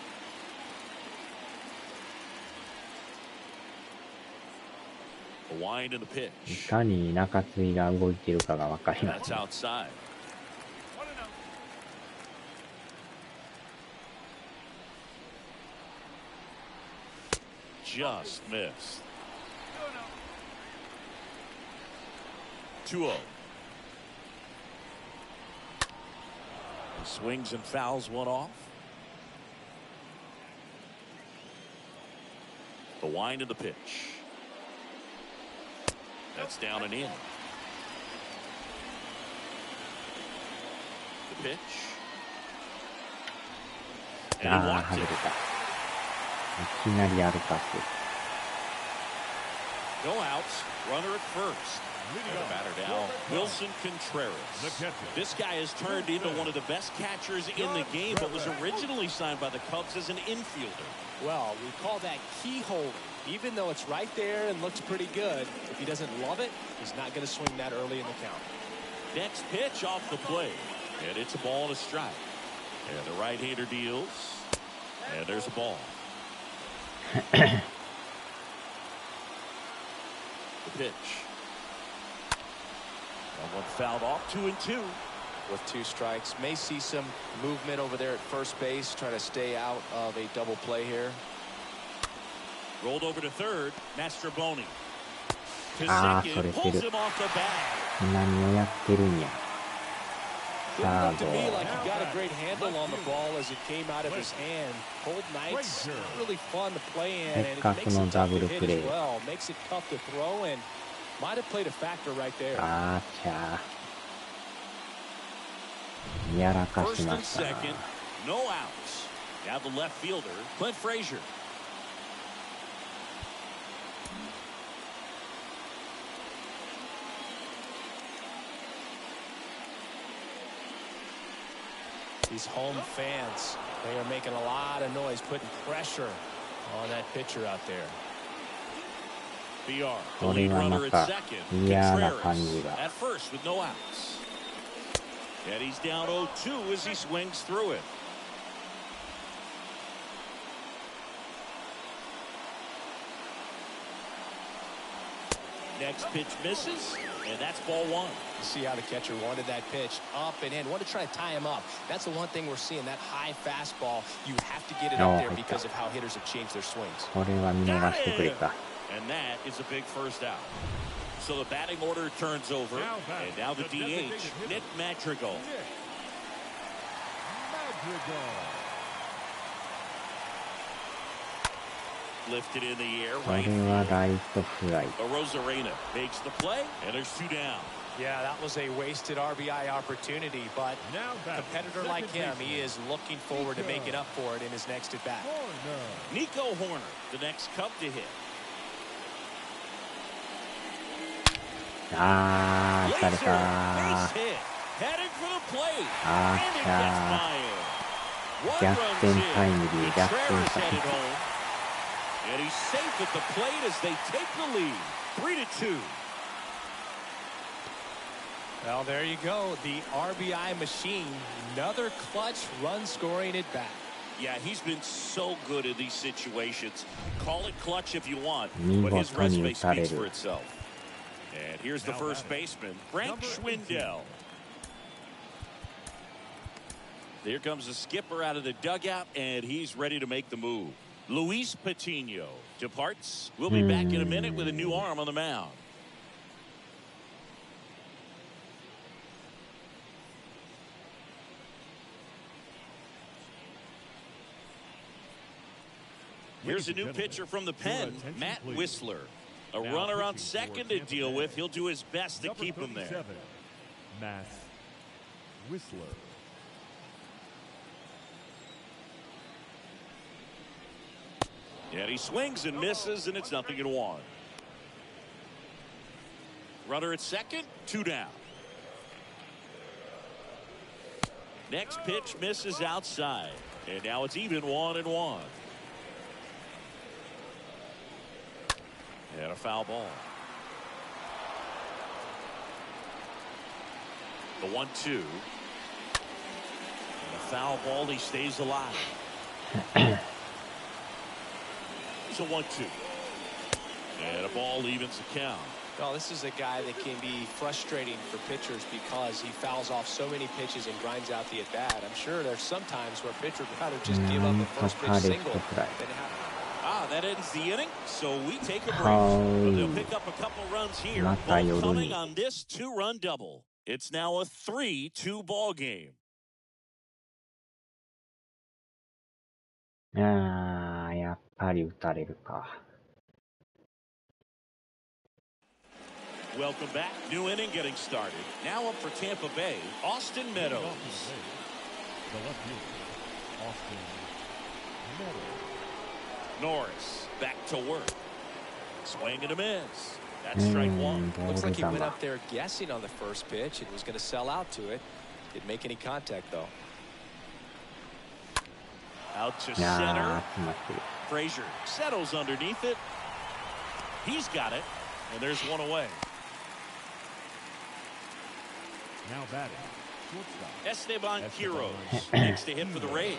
いかに中継ぎが動いているかが分かりますね。Just missed. 2-0. He swings and fouls one off. The wind of the pitch. That's down and in. The pitch. And he walked it. いきなり歩かす。 No outs. Runner at first. The batter now, Wilson Contreras. This guy has turned into one of the best catchers in the game, but was originally signed by the Cubs as an infielder. Well, we call that keyhole. Even though it's right there and looks pretty good, if he doesn't love it, he's not going to swing that early in the count. Next pitch off the plate. And it's a ball and a strike. And the right-hander deals. And there's a ball. The pitch. One fouled off, 2-2. With 2 strikes. May see some movement over there at first base. Try to stay out of a double play here. Rolled over to third. Mastrobuoni. To ああ、 second, それて pulls る。 him off the bag. 何をやってるんや。 Didn't サ look ー to me ド。 like he got a great handle on the ball as it came out of his hand. Cold nights, not really fun to play in, and it makes it tough to hit as well. Makes it tough to throw, and might have played a factor right there. あーちゃー。やらかし First ま and したな。 second, no outs. Now the left fielder, Clint Frazier. These home fans, they are making a lot of noise, putting pressure on that pitcher out there. BR, the これ lead はま runner at た second. 嫌な感じ Contreras が。 at first with no outs. And he's down 0-2 as he swings through it. Next pitch misses, and that's ball one. You see how the catcher wanted that pitch up and in. Wanted to try to tie him up. That's the one thing we're seeing, that high fastball. You have to get it up there because of how hitters have changed their swings. これは見逃してくれた。 And that is a big first out. So the batting order turns over, and now the DH, Nick Madrigal. Lifted in the air, こ right れはライトフライ。 Rosarena makes the play, and there's two down. Yeah, that was a wasted RBI opportunity, but a competitor like him, he is looking forward to making up for it in his next at bat. Nico Horner, the next Cub to hit. あー、打たれ Laser, た base hit, headed for the plate, あ and it ー gets ちゃ by him. ー。 One 逆 runs 転 in, タイムリー、逆転 Contreras タイム headed リー。 home, and he's safe at the plate as they take the lead, 3-2. Well, there you go. The RBI machine. Another clutch run scoring at bat. Yeah, he's been so good in these situations. Call it clutch if you want, 見 but his 事に resume 打たれ speaks for る。 itself. And here's the first baseman, Frank Schwindel. There comes the skipper out of the dugout, and he's ready to make the move. Luis Patino departs. We'll be back in a minute with a new arm on the mound. Here's a new pitcher from the pen, Matt Whistler. A runner on second to deal with. He'll do his best to keep him there. Matt Whistler. And he swings and misses, and it's 0-1. Runner at second, two down. Next pitch misses outside, and now it's even 1-1. And a foul ball. The 1-2. And a foul ball. He stays alive. It's a 1-2. And a ball evens the count. Well, this is a guy that can be frustrating for pitchers because he fouls off so many pitches and grinds out the at-bat. I'm sure there's some times where pitchers would rather just give up the first pitch single than have. That ends the inning, so we take a break. But they'll pick up a couple runs here, both coming on this two-run double. It's now a 3-2 ball game. あー、やっぱり打たれるか。Welcome back. New inning getting started. Now up for Tampa Bay, Austin Meadows. The left fielder, Austin Meadows. Norris back to work. Swing and a miss. That's strike one. Looks like he went up there guessing on the first pitch and was going to sell out to it. Didn't make any contact, though. Out to center. Frazier settles underneath it. He's got it, and there's one away. Now batting, shortstop. Esteban Quiroz next to hit for the Rays.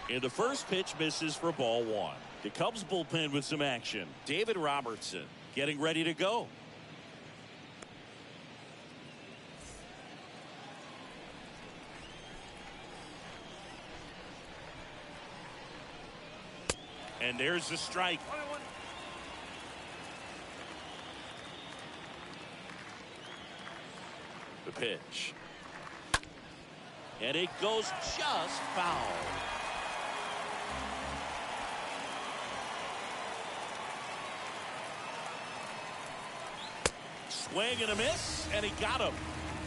And the first pitch misses for ball one. The Cubs bullpen with some action. David Robertson getting ready to go. And there's the strike. The pitch. And it goes just foul. Swing and a miss, and he got him.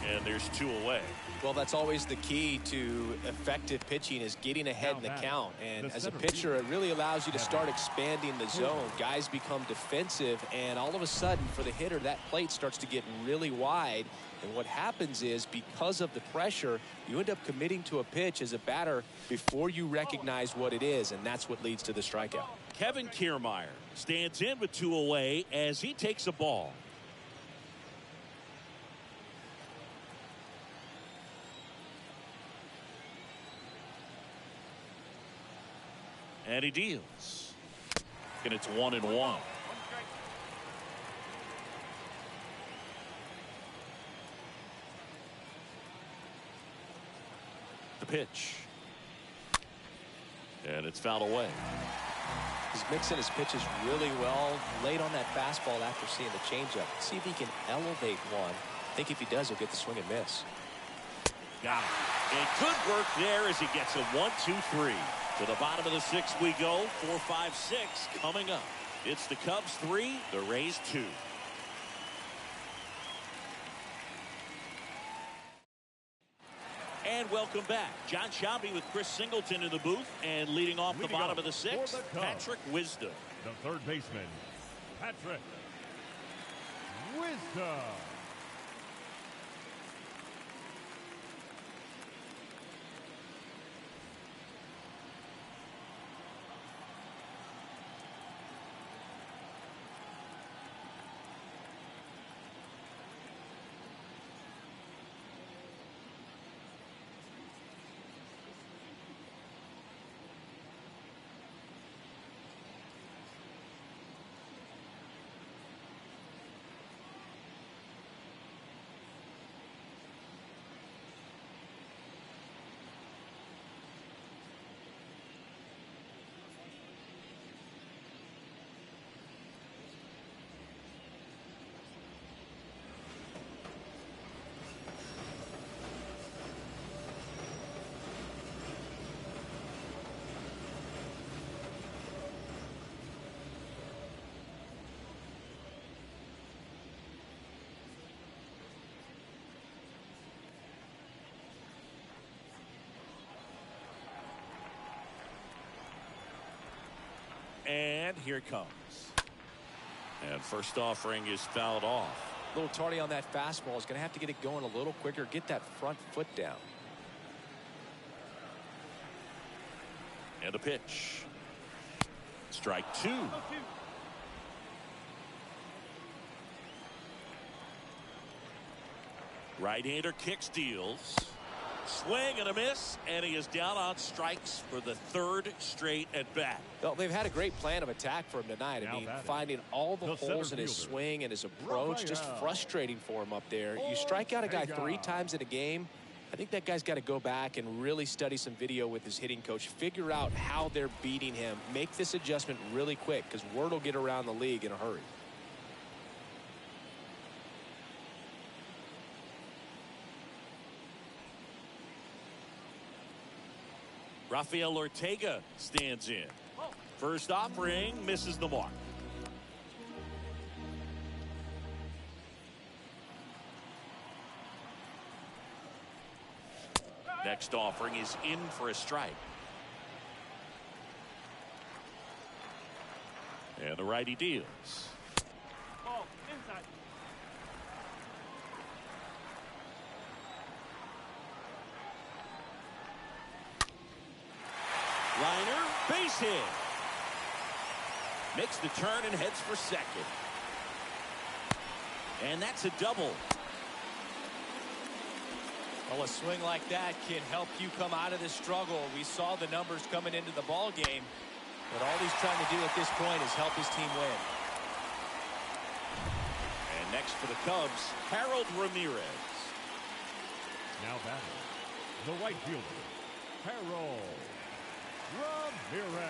And there's 2 away. Well, that's always the key to effective pitching, is getting ahead in the count. And as a pitcher, it really allows you to start expanding the zone. Guys become defensive, and all of a sudden, for the hitter, that plate starts to get really wide. And what happens is, because of the pressure, you end up committing to a pitch as a batter before you recognize what it is, and that's what leads to the strikeout. Kevin Kiermaier stands in with 2 away as he takes a ball. And he deals. And it's 1-1. The pitch. And it's fouled away. He's mixing his pitches really well. Late on that fastball after seeing the changeup. See if he can elevate one. I think if he does, he'll get the swing and miss. Got it. And good work there as he gets a 1-2-3. To the bottom of the 6th we go. 4-5-6 coming up. It's the Cubs 3, the Rays 2. And welcome back. John Shelby with Chris Singleton in the booth, and leading off the bottom of the 6th, Patrick Wisdom. The third baseman, Patrick Wisdom. And here it comes. And first offering is fouled off. A little tardy on that fastball. Is going to have to get it going a little quicker. Get that front foot down. And a pitch. Strike 2. Right-hander kicks, deals. Swing and a miss, and he is down on strikes for the 3rd straight at bat. Well, they've had a great plan of attack for him tonight. I mean, finding all the holes in his swing and his approach, just frustrating for him up there. You strike out a guy 3 times in a game, I think that guy's got to go back and really study some video with his hitting coach, figure out how they're beating him, make this adjustment really quick, because word will get around the league in a hurry. Rafael Ortega stands in. First offering misses the mark. Next offering is in for a strike. And the righty deals. Ball inside. Liner, base hit. Makes the turn and heads for second. And that's a double. Well, a swing like that can help you come out of this struggle. We saw the numbers coming into the ball game, but all he's trying to do at this point is help his team win. And next for the Cubs, Harold Ramirez. Now batting, the right fielder, Harold Ramirez.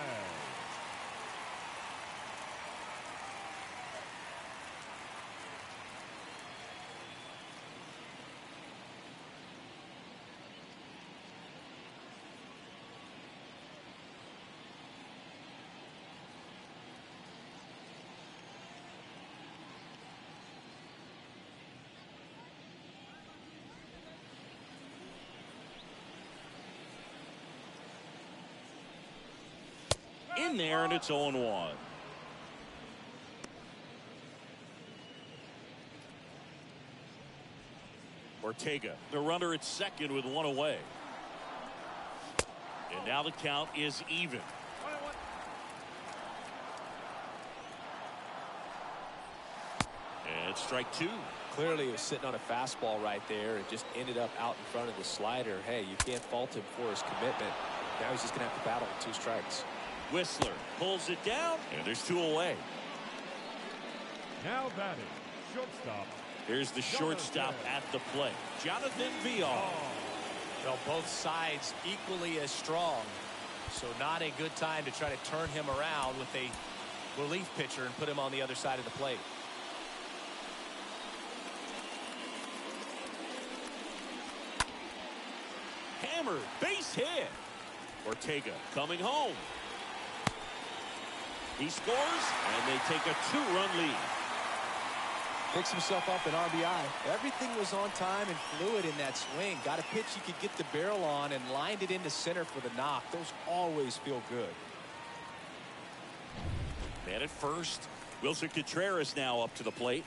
in there, and it's 0-1. Ortega, the runner at second with one away. And now the count is even. And strike two. Clearly he was sitting on a fastball right there. It just ended up out in front of the slider. Hey, you can't fault him for his commitment. Now he's just going to have to battle with 2 strikes. Whistler pulls it down, and there's 2 away. Now batting, shortstop. Here's the shortstop at the plate, Jonathan Villar. Well, both sides equally as strong. So not a good time to try to turn him around with a relief pitcher and put him on the other side of the plate. Hammered, base hit. Ortega coming home. He scores, and they take a 2-run lead. Picks himself up an RBI. Everything was on time and fluid in that swing. Got a pitch you could get the barrel on and lined it into center for the knock. Those always feel good. Man at first. Wilson Contreras now up to the plate.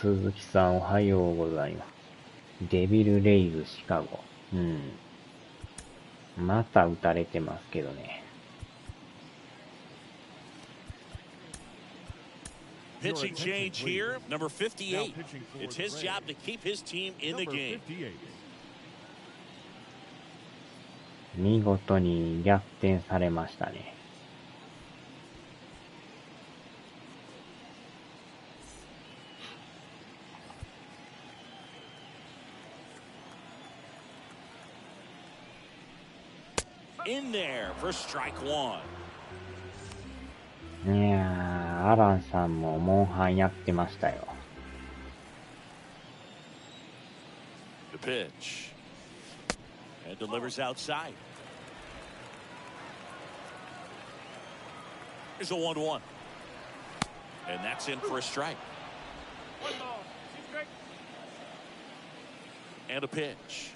鈴木さんおはようございます。デビルレイズシカゴ。また打たれてますけどね。Pitching change here, number 58. It's his job to keep his team in the game. 見事に逆転されましたね。In there for strike one. いやー、アランさんもモンハンやってましたよ。The pitch. And delivers outside. Here's a 1-1. And that's in for a strike. And a pitch.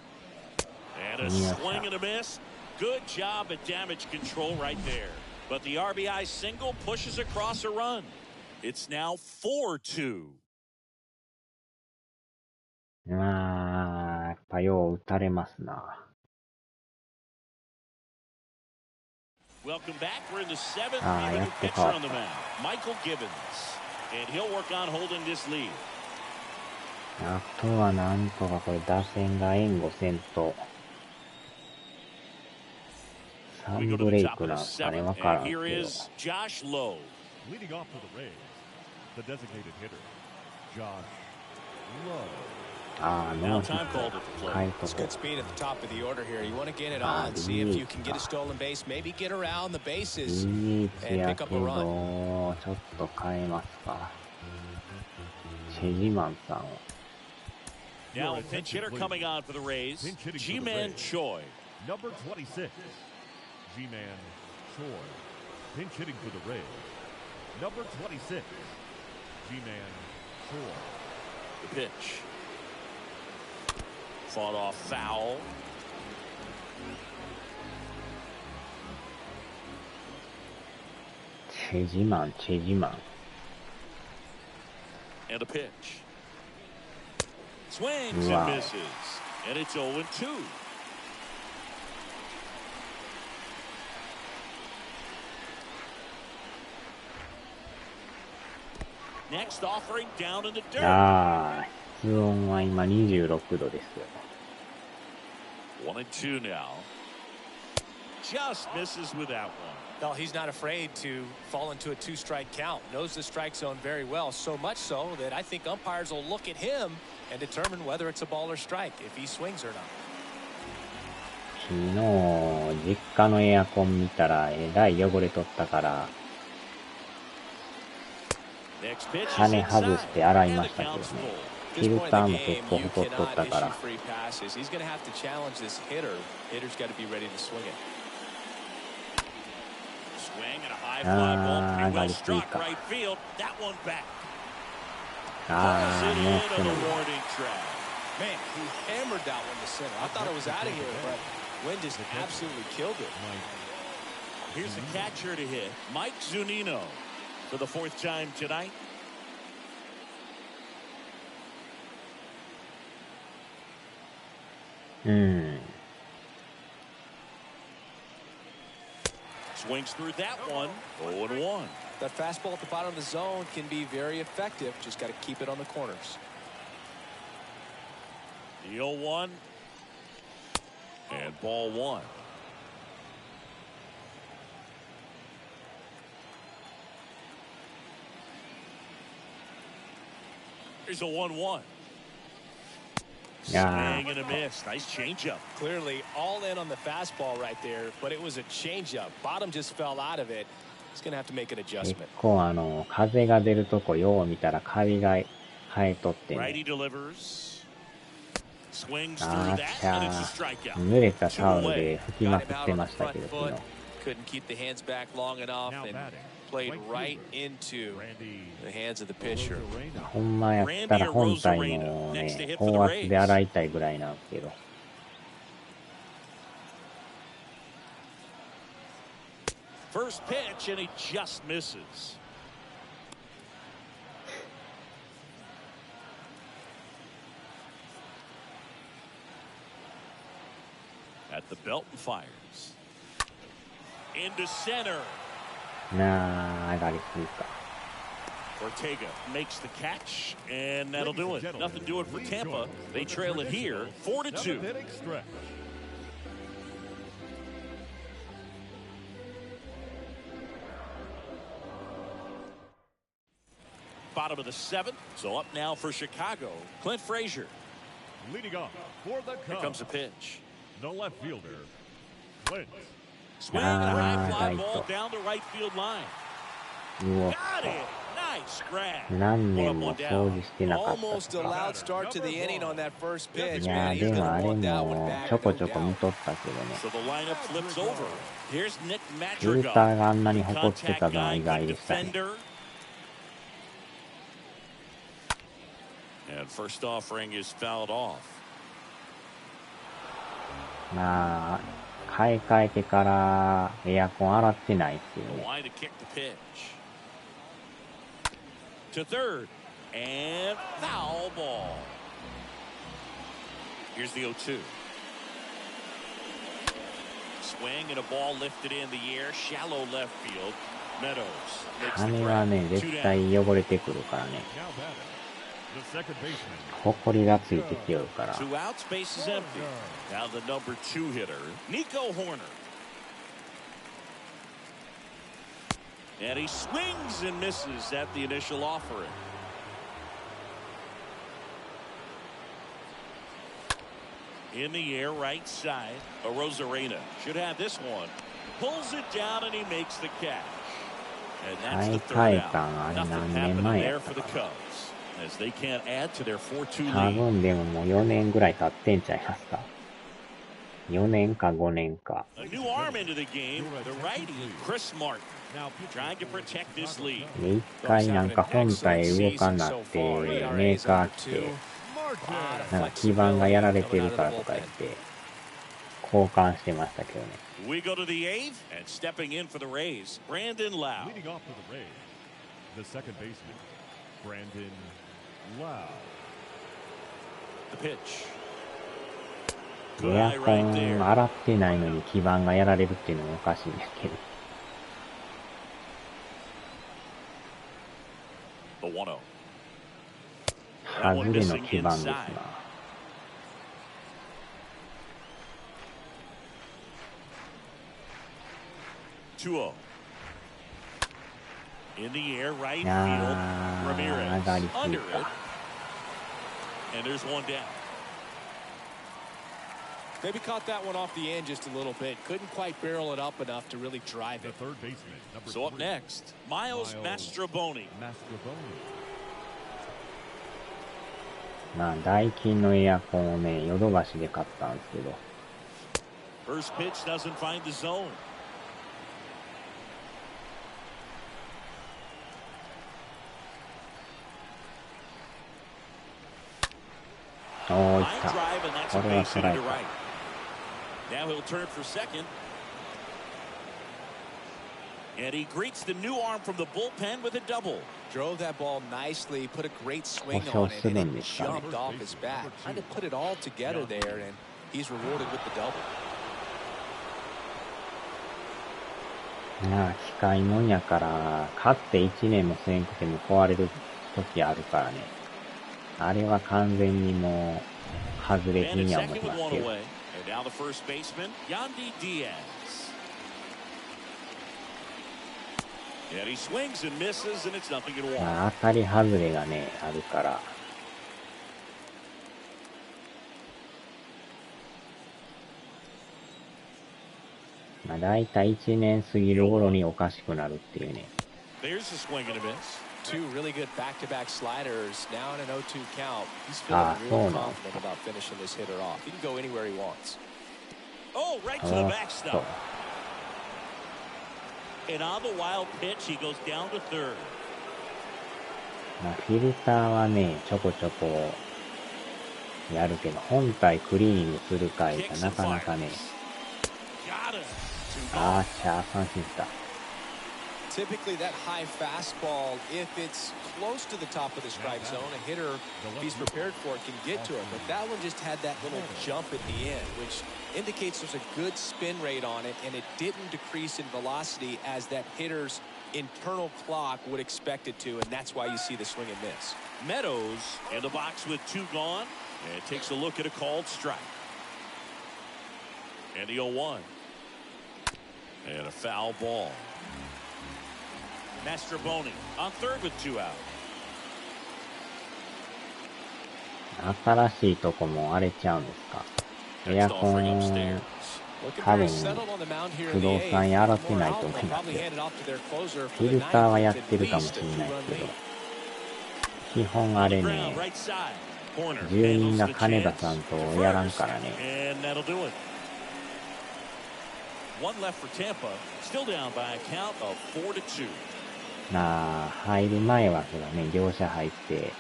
And a swing and a miss. Good job at damage control right there. But the RBI single pushes across a run. It's now 4-2. やっぱよう打たれますな。Welcome back. We're in the 7th inning. A new pitcher on the mound, Michael Gibbons. And he'll work on holding this lead. あとはなんとかこれ打線が援護せんと。3ブレイクなんすかね、わからんけど。Josh Lowe. Leading off for the Rays, the designated hitter, Josh Lowe. ノーヒット。書いとこ It's good speed at the top of the order here. You want to get it on, see if you can get a stolen base, maybe get around the bases and pick up a run. ちょっと変えますか。チェジマンさんを。Now a pinch hitter coming on for the Rays, G-Man Choi. Number 26. G-Man Choi, pinch hitting for the Rays. Number 26, G-Man Choi. The pitch. Fought off foul. Chejiman. And a pitch. Swings and misses. And it's 0-2. Next offering down in the dirt. 室温は今26度です。1-2 now. Just misses with that one. Well, he's not afraid to fall into a two-strike count. Knows the strike zone very well, so much so that I think umpires will look at him and determine whether it's a ball or strike, if he swings or not. 昨日、実家のエアコン見たら、えらい汚れとったから、羽外して洗いましたけどね。フィルターも結構太っとったから。あー、上がりすぎか。あー、もうすぐ。Man, he hammered that one to center. I thought it was out of here, but wind just absolutely killed it. Here's the catcher to hit, Mike Zunino, for the 4th time tonight. Swings through that one. 0-1. That fastball at the bottom of the zone can be very effective. Just got to keep it on the corners. The 0-1. And ball 1. Here's a 1-1. Swing and a miss. Nice changeup. Clearly all in on the fastball right there, but it was a changeup. Bottom just fell out of it. He's going to have to make an adjustment. 結構風が出るとこよう見たらカビが生えとってね。Righty delivers. Swings through あー that ちゃ and it's a strikeout. 濡れたタオルで拭きまくってましたけど、昨日。 Couldn't keep the hands back long enough and played right into the hands of the pitcher. ほんまやったら本体のね、高圧で洗いたいぐらいなんですけど。First pitch and he just misses. At the belt and fires. Into center. なあ、上がりすぎか。Ortega makes the catch, and that'll do it. Nothing doing for Tampa. They trail it here, 4-2. Bottom of the 7th, so up now for Chicago. Clint Frazier. Leading off for the Cubs. Here comes a pitch. The left fielder, Clint. Swing and a high fly ball down the right field line. うわ。 Got it. Nice grab. 何年も掃除してなかった。 Almost a loud start to the inning on that first pitch. いやでもあれもちょこちょこ見とったけどね。 So the lineup flips over. Here's Nick フィル Madrigal. ターがあんなに誇ってたのは意外でしたね。 And first offering is fouled off. まあ、買い替えてからエアコン洗ってないっていう The ね。 line to kick the pitch. To third. And foul ball. Here's the 0-2. Swing and a ball lifted in the air. Shallow left field. Meadows makes the 羽は grab. ね、絶対汚れてくるからね。 Now batting, the second baseman. ほこりがついてきよるから。 Two outs, base is empty. Now the number 2 hitter, Nico Horner. And he swings and misses at the initial offering. In the air, right side. Arozarena should have this one. Pulls it down and he makes the catch. And that's the third out. Nothing happening there for the Cubs, as they can't add to their 4-2 多 lead. 分でももう4年ぐらい経ってんちゃいますか。4年か5年か。 A new arm into the game, the righty, Chris Martin, trying to protect this lead. で、一回なんか本体動かんなってメーカー来て、なんか基板がやられてるからとか言って、交換してましたけどね。We go to the 8th, and stepping in for the Rays, Brandon Lau. Leading off for the Rays, the second baseman, Brandon Lau. The pitch. エアコン洗ってないのに基板がやられるっていうのもおかしいんですけど。The 1-0. 外れの基板ですな。2-0. In the air, right い field. やー、上 Ramirez がりすぎ under た。 it. And there's one down. Maybe caught that one off the end just a little bit. Couldn't quite barrel it up enough to really drive The it. third baseman, number So up 3. next, Miles Mastroboni. Mastroboni. まあ、ダイキンのエアコンをね、ヨドバシで買ったんですけど。First pitch doesn't find the zone. おー、いっ Line た。 drive, and that's a これは base ス hit ライ to ダー。right. Now he'll turn for second. And he greets the new arm from the bullpen with a double. Drove that ball nicely, put a great swing 故障 on す it, る and ん it ですかね。 jumped off his bat. Trying to put it all together there, and he's rewarded with the double. まあ、機械もんやから、勝って1年もせんくても壊れる時あるからね。あれは完全にもう、外れ And 気 at には思い second ま with す one けど。 away. And now the first baseman, Yandy Diaz. And he swings and misses, and it's nothing in one. まあ、当たり外れがね、あるから。まあ、だいたい1年過ぎる頃におかしくなるっていうね。There's a swing and a miss. Two really good back-to-back sliders. Now in an 0-2 count. He's Ah, feeling really so no. confident about finishing this hitter off. He can go anywhere he wants. Oh, right to the backstop. And on the wild pitch, he goes down to third. まあ、フィルターはね、ちょこちょこやるけど、本体クリーニングする回が Kicks な and かなか fires. ね。 Got him. あー、シャー三振した。Typically, that high fastball, if it's close to the top of the strike zone, a hitter, if he's prepared for it, can get to it. But that one just had that little jump at the end, which indicates there's a good spin rate on it, and it didn't decrease in velocity as that hitter's internal clock would expect it to, and that's why you see the swing and miss. Meadows in the box with two gone, and takes a look at a called strike. And the 0-1. And a foul ball. Mastroboni on third with two out. 新しいとこも荒れちゃうんですか。エアコン、多分、不動産やらせないと思いますよ。フィルターはやってるかもしれないけど、基本あれね、住人が金田さんとやらんからね。One left for Tampa, still down by a count of 4-2. まあ、入る前はそらね、業者入って、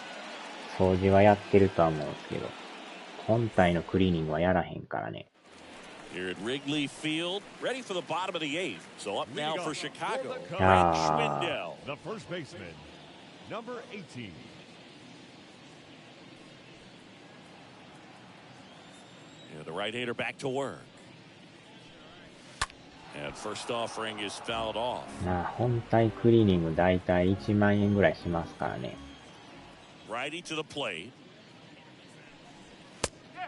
掃除はやってるとは思うんですけど、本体のクリーニングはやらへんからね。Here at Wrigley Field, ready for the bottom of the eighth. So up now for Chicago, Brent Ah. Schwindel. The first baseman, number 18. Yeah, the right-hander back to work. And first offering is fouled off. まあ、本体クリーニングだいたい1万円ぐらいしますからね。Righty to the plate.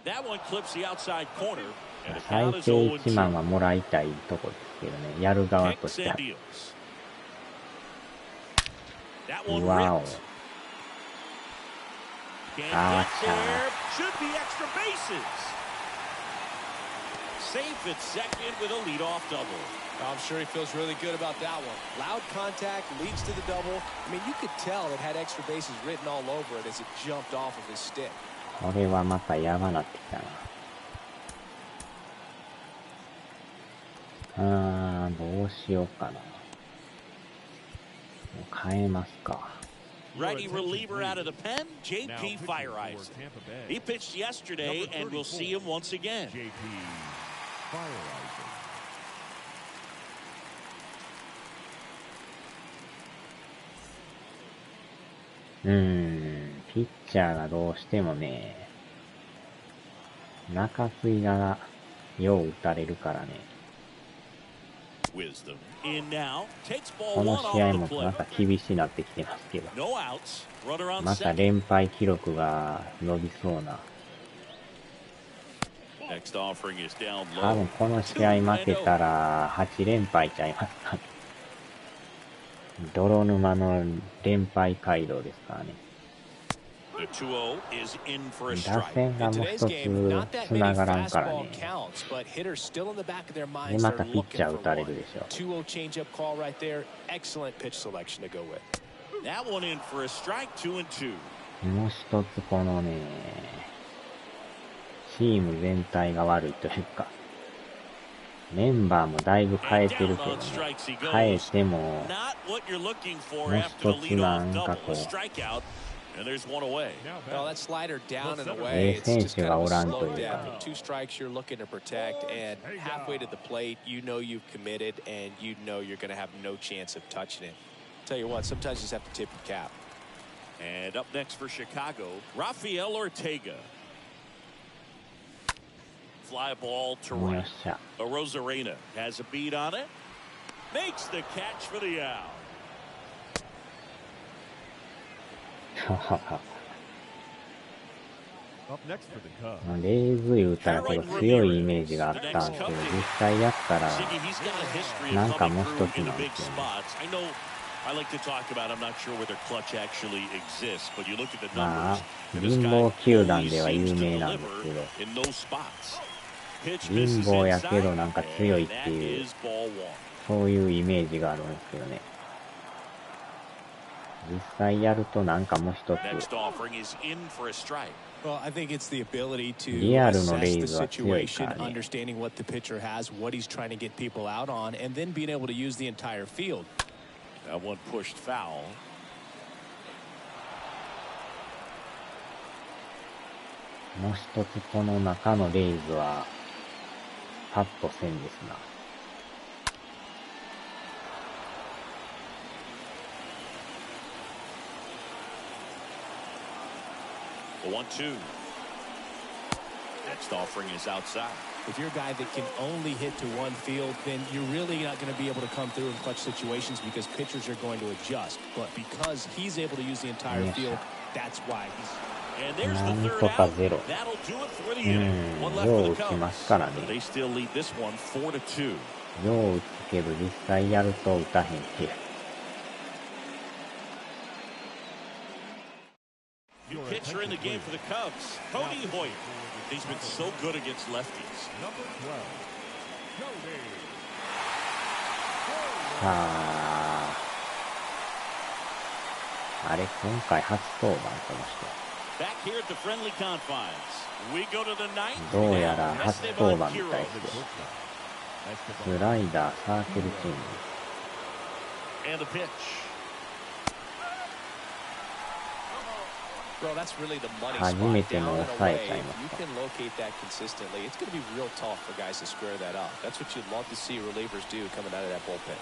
That one clips the outside corner. And the 最 count is 低 0-2. 1万はもらいたいとこですけどね、やる側と Kicks しては and。deals. That one わお。 ripped. Can't Ah, get there. Should be extra bases. Safe at second with a leadoff double. I'm sure he feels really good about that one. Loud contact leads to the double. I mean, you could tell it had extra bases written all over it as it jumped off of his stick. これはまたやばなってきたな。どうしようかな。もう変えますか。Righty reliever out of the pen, J.P. Fireeisen. He pitched yesterday, and we'll see him once again. J.P. Fireeisen. ピッチャーがどうしてもね、中継ぎがよう打たれるからね。Wisdom in now, takes ball この one 試合 off も the ま plate. た厳しいなってきてますけど、 No outs, runner on また second. 連敗記録が伸びそうな。 Next offering is down 多分 low. この試合負けたら8連敗ちゃいますかね。泥沼の連敗街道ですからね。打線がもう一つつながらんからね。で、またピッチャー打たれるでしょ。もう一つこのね、チーム全体が悪いというか、メンバーもだいぶ変えてるけどね、変えても、もう一つなんかこう、選手がおらんというかね。Two strikes you're looking to protect, and halfway to the plate, you know you've committed, and you know you're going to have no chance of touching it. Tell you what, sometimes you just have to tip your cap. And up next for Chicago, Rafael Ortega. Fly ball to right. Arozarena has a beat on it. Makes the catch for the out. レイズ言うたらこれ強いイメージがあったんですけど、実際やったらなんかもう一つなんですよね。まあ貧乏球団では有名なんですけど、貧乏やけどなんか強いっていうそういうイメージがあるんですけどね。実際やるとなんかもう一つ Well, I think it's the ability to リアルのレ assess イ the ズは強いか situation, らね。 understanding what the pitcher has, what he's trying to get people out on, and then being able to use the entire field. That one pushed foul. もう一つこの中のレイズはパッとせんですな。The 1-2. Next offering is outside. If you're a guy that can only hit to one field, then you're really not going to be able to come through in clutch situations because pitchers are going to adjust. But because he's able to use the entire field, that's why he's... And there's the third out. That'll do it for the inning. One left for the Cubs. They still lead this one 4-2. よう打つけど実際やると打たへんっていう。New pitcher in the game for the Cubs, Cody Hoyer. He's been so good against lefties. さあ、あれ今回初登板この人。Back here at the friendly confines. We go to the ninth. どうやら初登板みたいです。スライダー、サークルチーム。And the pitch. Well, that's really the money spot down and away. If you can locate that consistently, it's going to be real tough for guys to square that up. That's what you'd love to see relievers do coming out of that bullpen.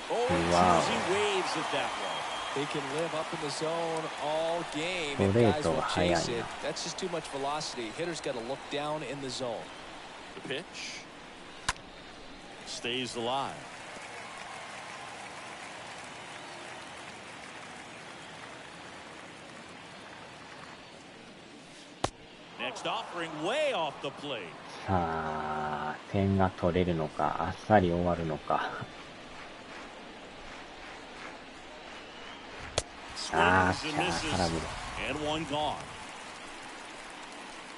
Oh, wow. He waves it that way. They can live up in the zone all game and guys will chase it. That's just too much velocity. Hitters got to look down in the zone. The pitch stays alive. Next offering way off the plate. さあ、点が取れるのか、あっさり終わるのか。あー、空振り。And one gone.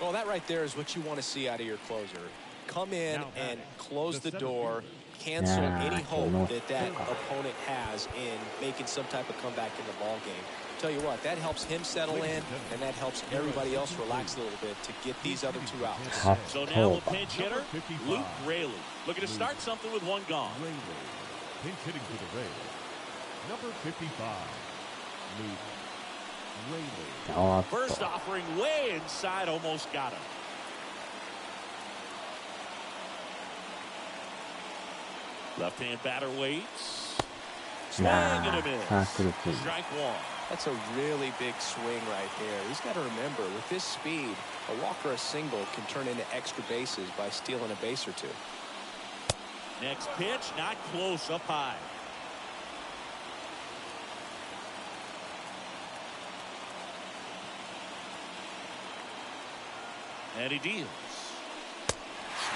Well, that right there is what you want to see out of your closer. Come in and close the door, cancel any hope that opponent has in making some type of comeback in the ball game. Tell you what, that helps him settle in, and that helps everybody else relax a little bit to get these other two outs. So now the pinch hitter, Luke Raley, looking to start something with one gone. Pinch hitting for the Rays. Number 55, Luke Raley. First offering way inside, almost got him. Left-hand batter waits. Swing and a miss. Strike one. That's a really big swing right there. He's got to remember, with this speed, a walk or a single can turn into extra bases by stealing a base or two. Next pitch, not close, up high. And he deals.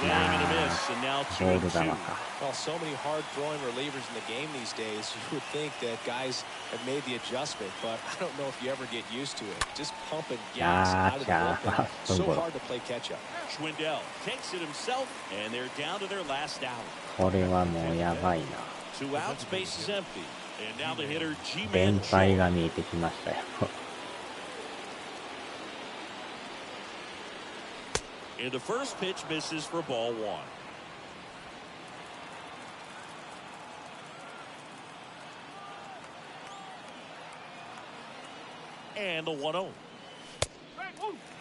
ボール球か。Well, so many hard-throwing relievers in the game these days. You would think that guys have made the adjustment, but I don't know if you ever get used to it. Just pumping gas out of the bullpen. So hard to play catch-up. Schwindel takes it himself, and they're down to their last out. これはもうやばいな。Two outs, base is empty, and now the hitter G-Man. 連敗が見えてきましたよ。And the first pitch misses for ball one. And the 1-0.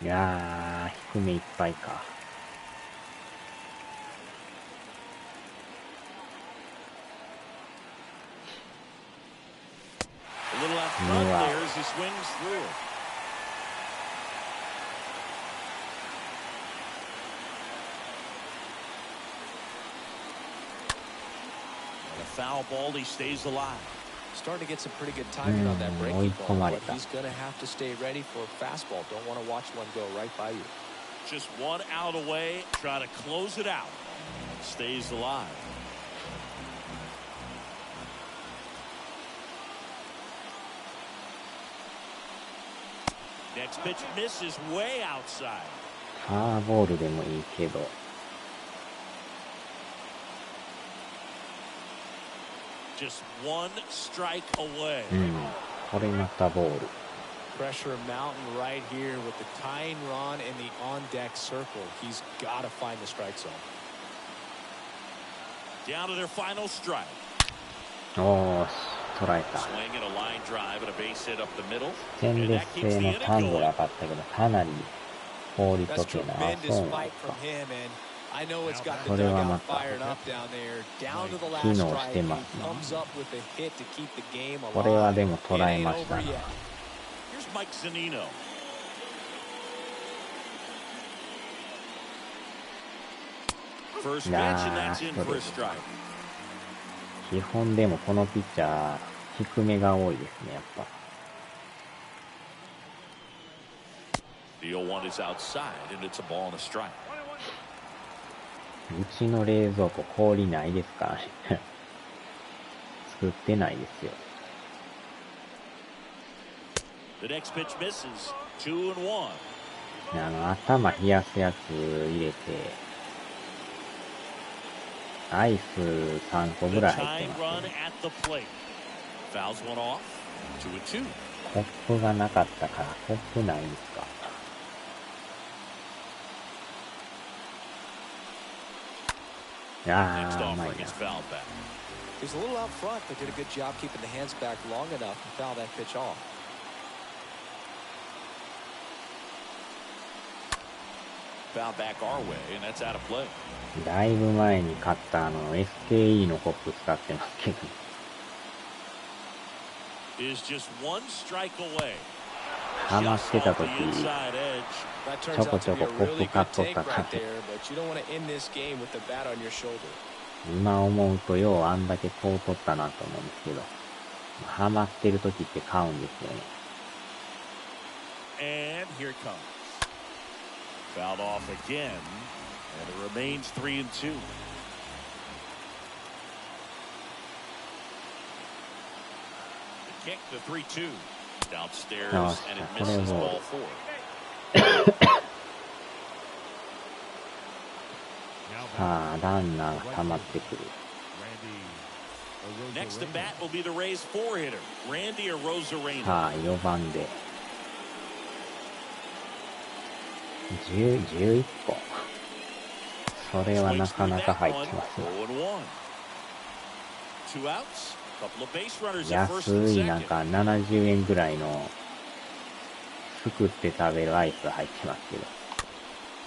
いやー、低めいっぱいか。A little out front there as he swings through. And a foul ball, he stays alive. Starting to get some pretty good timing on that breaking ball, but he's going to have to stay ready for a fastball. Don't want to watch one go right by you. Just one out away, try to close it out. Stays alive. Next pitch misses way outside. ファーボールでもいいけど。Just one strike away. これまたボール。 Pressure mountain right here with the tying run in the on-deck circle. He's got to find the strike zone. Down to their final strike. おー、捉えた。Swing and a line drive and a base hit up the middle. 戦列性のタンドラだったけど、かなり放りとけな。そうなんか。I know it's got the dugout fired up down there. Down to the last strike. He comes up with a hit to keep the game alive. これはでも捉えましたね。Here's Mike Zunino. First pitch and that's in for a strike. 基本でもこのピッチャー低めが多いですね、やっぱ。The 0-1 is outside and it's a ball and a strike. うちの冷蔵庫氷ないですからね。作ってないですよ。The next pitch misses. 2-1. 頭冷やすやつ入れて、アイス3個ぐらい入ってます、ね。Fouls one off. 2-2. コップがなかったから、コップないんですか。いやー、うまいな。He's a little out front, but did a good job keeping the hands back long enough to foul that pitch off. Foul back our way, and that's out of play. だいぶ前に買ったSKE のコップ使ってますけど。Is just one strike away. ハマってた時、ちょこちょこコップ買っとったから。今思うとようあんだけこう取ったなと思うんですけど、ハマってる時って買うんですよね。And here it comes. Fouled off again, and it remains 3-2. The kick, the 3-2. Downstairs, and it misses ball 4. さあ、ランナーが溜まってくる。Next to bat will be the Rays 4-hitter, Randy Arozarena. さあ、4番で。11個。それはなかなか入ってますね。安いなんか70円ぐらいの作って食べるアイス入ってますけど。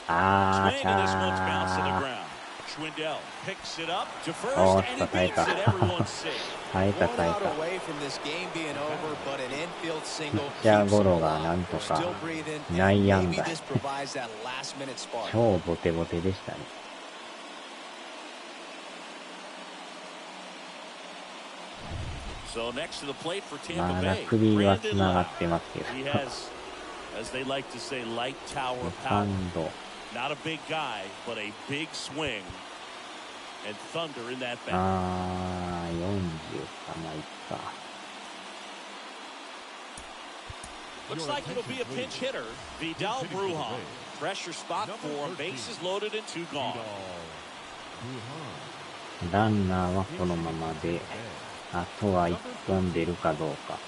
あー、ちゃー。おーっと、耐えた。耐えた、耐えた。ピッチャーゴロがなんとか内野安打。超ボテボテでしたね。まだ首はつながってますけど。セカンド。Not a big guy, but a big swing. And thunder in that bat. 40かまあいっか。Looks like it'll be a pinch hitter. Vidal Brujan. Pressure spot for bases loaded and 2 gone. ランナーはこのままで、あとは1本出るかどうか。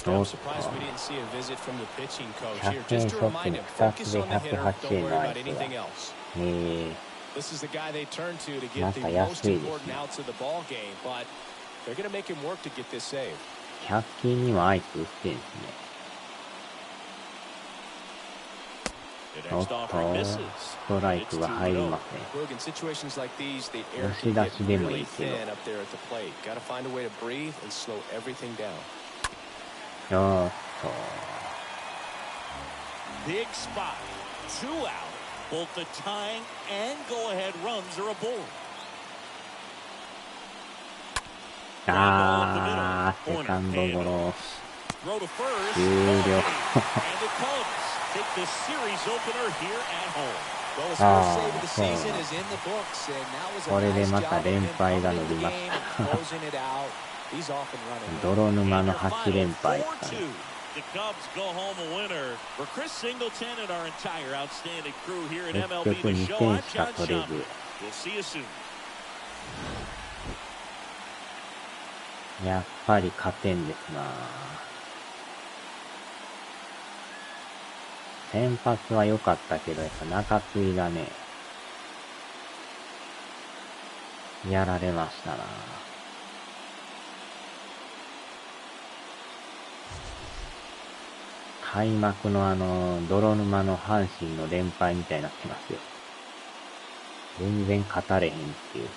I'm surprised we didn't see a visit from the pitching coach here. 100円 Just シ to ョップ remind に him, 2つ focus で on the hitter. 108 Don't 円 worry のア about イス anything が。 else. This is the guy they turn to get ま the た most 安いです important ね。 outs of the ball game, but they're going to make him work to get this save. 100均にもアイス売ってんですね。おっと、ストライクが入りません。 Look, in situations like these, the air 押し can 出 get しでもい really いけど。 thin up there at the plate. Got to find a way to breathe and slow everything down. おっと。 Big spot. 2 out. Both the tying and go-ahead runs are aboard. セカンドゴロ。 Throw to first. 終了。 And the Cubs take the series opener here at home. Well, his first save of the season is in the books, and that was a これで nice ま job た of 連 him 敗が coming 伸 into び the ま game し and た。 closing it out. He's off and running. 泥沼の8連敗ですかね。 The Cubs go home a winner. For Chris Singleton and our entire outstanding crew here at 結 MLB 局 The 2 Show, 点 I'm しか John 取れ Schaumburg. ず。 We'll see you soon. やっぱり勝てんですな。先発は良かったけど、やっぱ中継ぎがね、やられましたな。開幕の泥沼の阪神の連敗みたいになってますよ。全然勝たれへんっていう。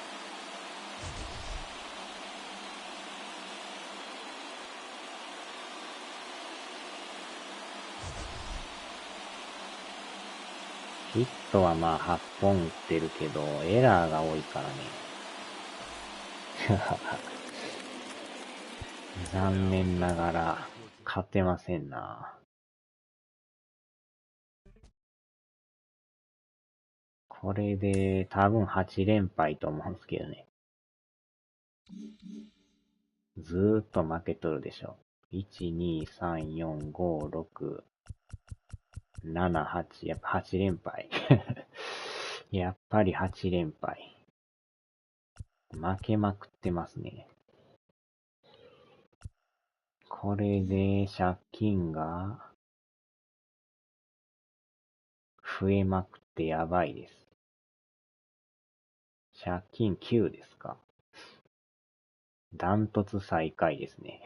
ヒットはまあ8本打ってるけど、エラーが多いからね。残念ながら勝てませんな。これで多分8連敗と思うんですけどね。ずーっと負けとるでしょ。1、2、3、4、5、6、7、8。やっぱ8連敗。やっぱり8連敗。負けまくってますね。これで借金が増えまくってやばいです。借金9ですか。ダントツ最下位ですね。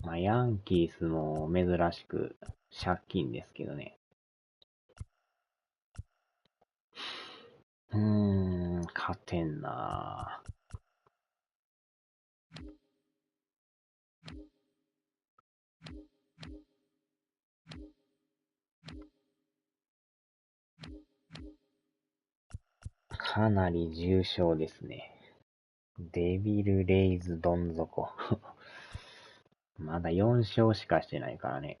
まあ、ヤンキースも珍しく借金ですけどね。勝てんなぁ。かなり重症ですね。デビルレイズどん底。まだ4勝しかしてないからね。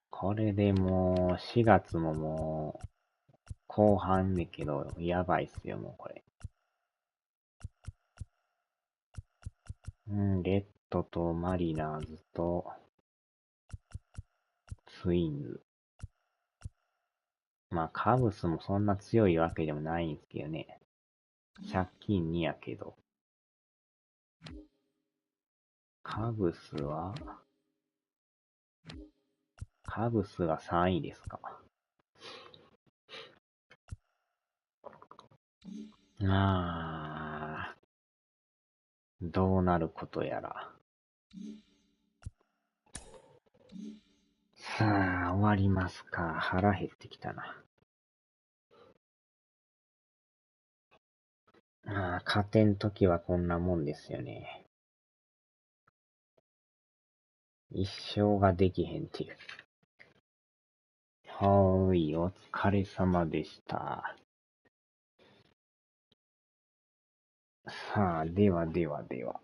これでもう4月ももう後半だけどやばいっすよもうこれ。レッドとマリナーズとツインズ。まあカブスもそんな強いわけでもないんですけどね。借金2やけど。カブスが3位ですか。どうなることやら。さあ、終わりますか。腹減ってきたな。勝てんときはこんなもんですよね。一生ができへんっていう。はーい、お疲れ様でした。さあ、ではではでは。